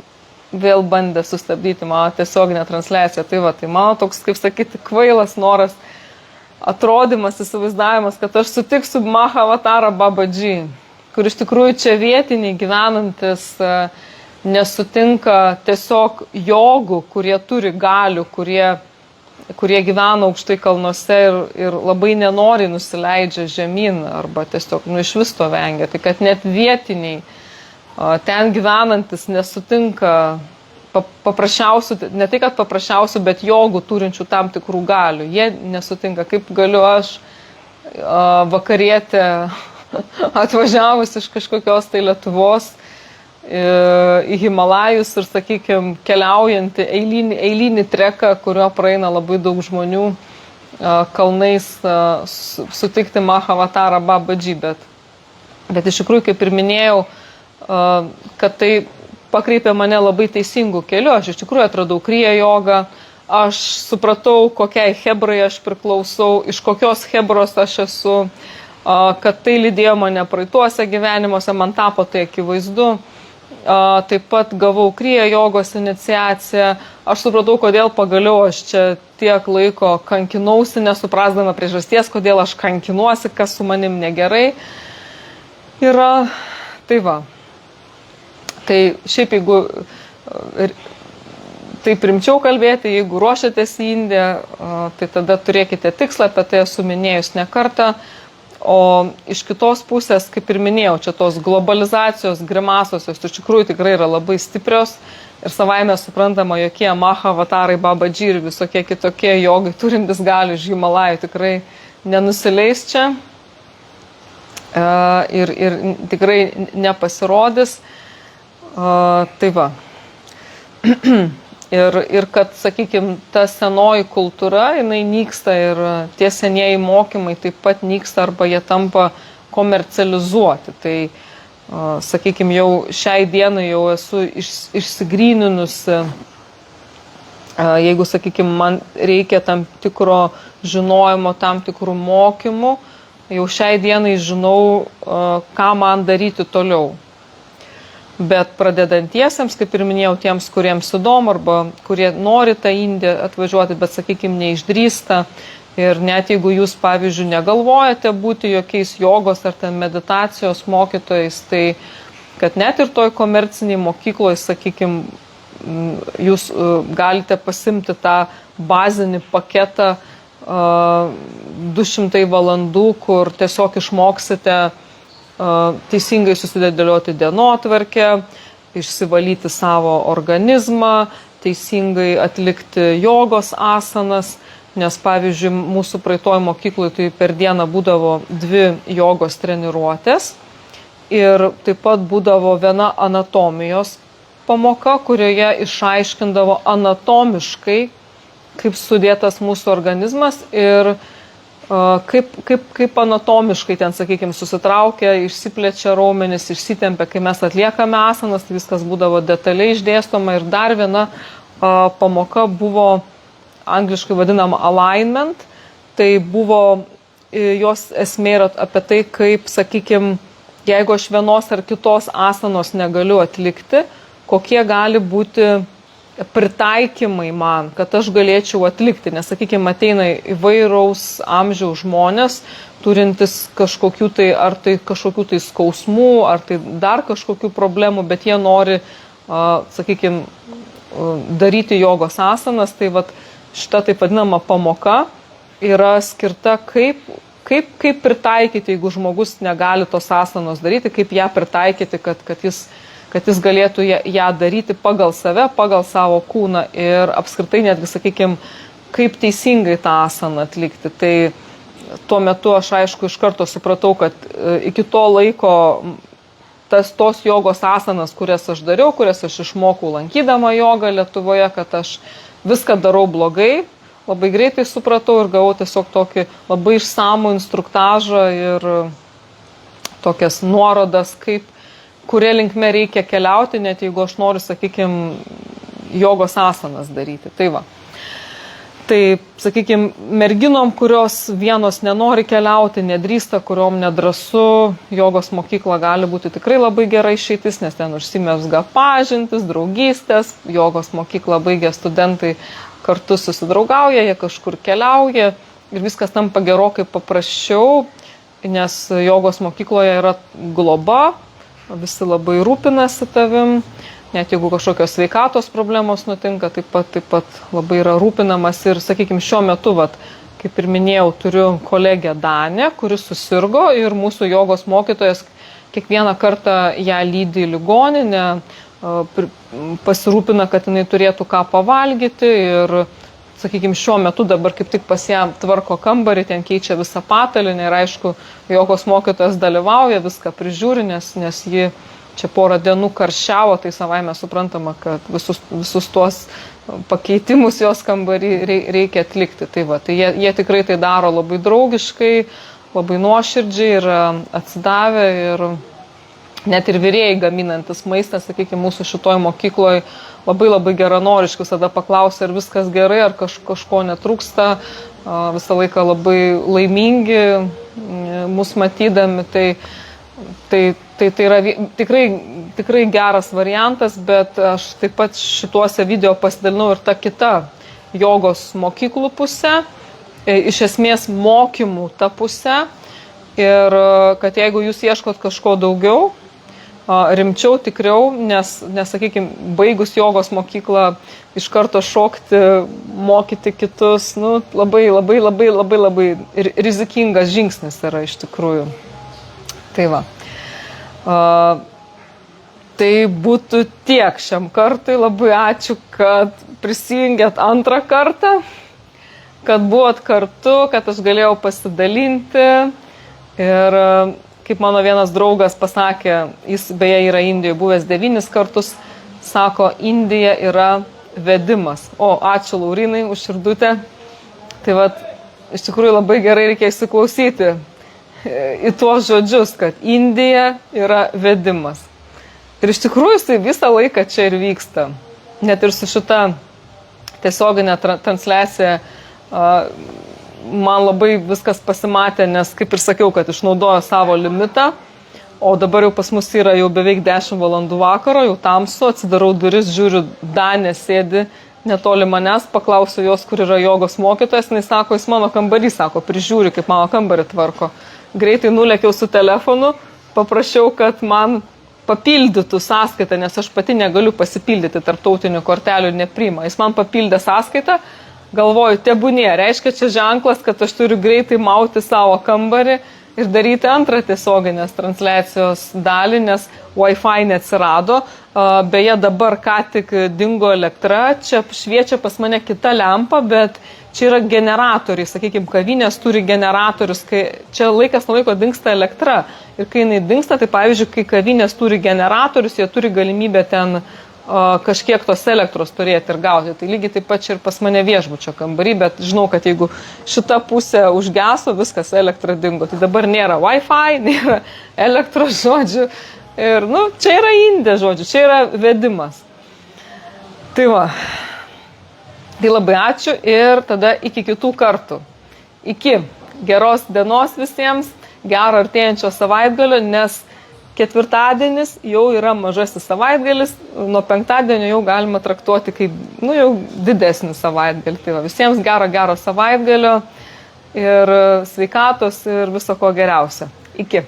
vėl bandė sustabdyti mano tiesioginę transliaciją. Tai va, tai mano toks, kaip sakyti, kvailas noras, atrodymas, įsivaizdavimas, kad aš sutiksiu Mahavatarą Babaji, kur iš tikrųjų čia vietiniai gyvenantis nesutinka tiesiog jogų, kurie turi galių, kurie gyvena aukštai kalnuose ir labai nenoriai nusileidžia žemyn arba tiesiog iš vis to vengia. Tai kad net vietiniai ten gyvenantis nesutinka paprasčiausių, ne tai kad paprasčiausių, bet jogų turinčių tam tikrų galių. Jie nesutinka, kaip galiu aš vakarietė atvažiavus iš kažkokios tai Lietuvos į Himalajus ir, sakykime, keliaujantį eilinį treką, kurio praeina labai daug žmonių kalnais sutikti Mahavatarą Babaji. Bet iš tikrųjų, kaip ir minėjau, kad tai pakreipė mane labai teisingų kelių. Aš iš tikrųjų atradau kriya jogą, aš supratau, kokiai hebrai aš priklausau, iš kokios hebros aš esu, kad tai lydėjo mane praeituose gyvenimuose, man tapo tai akivaizdu. Taip pat gavau kriya jogos iniciaciją. Aš supratau, kodėl pagaliau aš čia tiek laiko kankinausi, nesuprasdama priežasties, kodėl aš kankinuosi, kas su manim negerai yra. Tai va. Tai šiaip jeigu taip rimčiau kalbėti, jeigu ruošiatės į Indiją, tai tada turėkite tikslą, apie tai esu minėjus ne kartą. O iš kitos pusės, kaip ir minėjau, čia tos globalizacijos grimasos, jos iš tikrųjų tikrai yra labai stiprios ir savaime suprantama, jokie Mahavatarai Babaji ir visokie kitokie jogai turintys galių iš Himalajų tikrai nenusileis čia ir tikrai nepasirodys. Tai va. Ir kad, sakykime, ta senoji kultūra, jinai nyksta ir tie senieji mokymai taip pat nyksta arba jie tampa komercializuoti. Tai, sakykime, jau šiai dienai jau esu išsigryninusi, jeigu, sakykime, man reikia tam tikro žinojimo, tam tikrų mokymų, jau šiai dienai žinau, ką man daryti toliau. Bet pradedantiesiems, kaip ir minėjau, tiems, kuriems įdomu arba kurie nori tą Indiją atvažiuoti, bet, sakykime, neišdrįsta. Ir net jeigu jūs, pavyzdžiui, negalvojate būti jokiais jogos ar ten meditacijos mokytojais, tai kad net ir toj komerciniai mokykloje, sakykime, jūs galite pasimti tą bazinį paketą 200 valandų, kur tiesiog išmoksite teisingai susidėlioti dienotvarkę, išsivalyti savo organizmą, teisingai atlikti jogos asanas, nes pavyzdžiui, mūsų praeitoj mokykloje tai per dieną būdavo 2 jogos treniruotės ir taip pat būdavo viena anatomijos pamoka, kurioje išaiškindavo anatomiškai, kaip sudėtas mūsų organizmas ir kaip anatomiškai ten, sakykime, susitraukia, išsiplečia raumenis, išsitempia, kai mes atliekame asanas, tai viskas būdavo detaliai išdėstoma. Ir dar viena pamoka buvo angliškai vadinama alignment, tai buvo jos esmė apie tai, kaip, sakykime, jeigu aš vienos ar kitos asanos negaliu atlikti, kokie gali būti pritaikymai man, kad aš galėčiau atlikti, nes, sakykime, ateina įvairaus amžiaus žmonės, turintis kažkokių tai, ar tai kažkokių tai skausmų, ar tai dar kažkokių problemų, bet jie nori, sakykime, daryti jogos asanas, tai vat, šita taip vadinama pamoka yra skirta kaip pritaikyti, jeigu žmogus negali tos asanos daryti, kaip ją pritaikyti, kad jis galėtų ją daryti pagal save, pagal savo kūną ir apskritai netgi, sakykime, kaip teisingai tą asaną atlikti. Tai tuo metu aš aišku iš karto supratau, kad iki to laiko tos jogos asanas, kurias aš dariau, kurias aš išmokau lankydama jogą Lietuvoje, kad aš viską darau blogai, labai greitai supratau ir gavau tiesiog tokį labai išsamų instruktažą ir tokias nuorodas, kurie linkme reikia keliauti, net jeigu aš noriu, sakykime, jogos asanas daryti. Tai va. Tai, sakykime, merginom, kurios vienos nenori keliauti, nedrįsta, kuriuom nedrąsu, jogos mokykla gali būti tikrai labai gera išeitis, nes ten užsimezga pažintis, draugystės, jogos mokyklą baigę studentai kartu susidraugauja, jie kažkur keliauja ir viskas tampa gerokai paprasčiau, nes jogos mokykloje yra globa, visi labai rūpinasi tavim, net jeigu kažkokios sveikatos problemos nutinka, taip pat labai yra rūpinamas ir, sakykime, šiuo metu, kaip ir minėjau, turiu kolegę Danę, kuris susirgo ir mūsų jogos mokytojas kiekvieną kartą ją lydi į ligoninę, pasirūpina, kad jinai turėtų ką pavalgyti ir, sakykime, šiuo metu dabar kaip tik pas ją tvarko kambarį, ten keičia visą patalynę ir aišku, jogos mokytojas dalyvauja, viską prižiūri, nes ji čia porą dienų karščiavo, tai savaime suprantama, kad visus tuos pakeitimus jos kambarį reikia atlikti. Tai jie tikrai tai daro labai draugiškai, labai nuoširdžiai ir atsidavę ir net ir virėjai gaminantis maistą, sakykime, mūsų šitoj mokykloje labai geranoriškai visada paklausia, ar viskas gerai, ar kažko netrūksta, visą laiką labai laimingi mus matydami, tai yra tikrai geras variantas, bet aš taip pat šituose video pasidalinau ir tą kitą jogos mokyklų pusę, iš esmės mokymų tą pusę ir kad jeigu jūs ieškot kažko daugiau, rimčiau, tikriau, nes, sakykime, baigus jogos mokyklą iš karto šokti, mokyti kitus, labai rizikingas žingsnis yra iš tikrųjų. Tai va. Tai būtų tiek šiam kartui. Labai ačiū, kad prisijungėt antrą kartą, kad buvot kartu, kad aš galėjau pasidalinti ir kaip mano vienas draugas pasakė, jis beje yra Indijoje buvęs 9 kartus, sako, Indija yra vedimas. O, ačiū Laurinai už širdutę. Tai vat, iš tikrųjų labai gerai reikia įsiklausyti į tuos žodžius, kad Indija yra vedimas. Ir iš tikrųjų jis visą laiką čia ir vyksta. Net ir su šita tiesioginė transliacija man labai viskas pasimatė, nes, kaip ir sakiau, kad išnaudojo savo limitą, o dabar jau pas mus yra jau beveik 10 valandų vakaro, jau tamsu, atsidarau duris, žiūriu, Danė sėdi netoli manęs, paklausiu jos, kur yra jogos mokytojas, jis sako, jis mano kambarį, sako, prižiūri, kaip mano kambarį tvarko. Greitai nulėkiau su telefonu, paprašiau, kad man papildytų sąskaitą, nes aš pati negaliu pasipildyti tarptautinių kortelių, nepriima. Jis man papildė sąskaitą, galvoju, tebūnie, reiškia čia ženklas, kad aš turiu greitai mauti savo kambarį, ir daryti antrą tiesioginės transliacijos dalį, nes Wi-Fi neatsirado. Beje, dabar ką tik dingo elektra, čia šviečia pas mane kita lempa, bet čia yra generatoriai, sakykime, kavinės turi generatorius, kai čia laikas nuo laiko dingsta elektra. Ir kai jinai dingsta, tai pavyzdžiui, kai kavinės turi generatorius, jie turi galimybę ten kažkiek tos elektros turėti ir gauti. Tai lygiai taip pat čia ir pas mane viešbučio kambarį, bet žinau, kad jeigu šita pusė užgeso, viskas elektra dingo. Tai dabar nėra Wi-Fi, nėra elektros, žodžiu. Ir, čia yra indė, žodžiu, čia yra vedimas. Tai va. Tai labai ačiū ir tada iki kitų kartų. Iki geros dienos visiems, gero artėjančio savaitgalio, nes ketvirtadienis jau yra mažasis savaitgalis, nuo penktadienio jau galima traktuoti kaip, jau didesnį savaitgalį. Tai va, visiems gero savaitgalio ir sveikatos ir viso ko geriausio. Iki.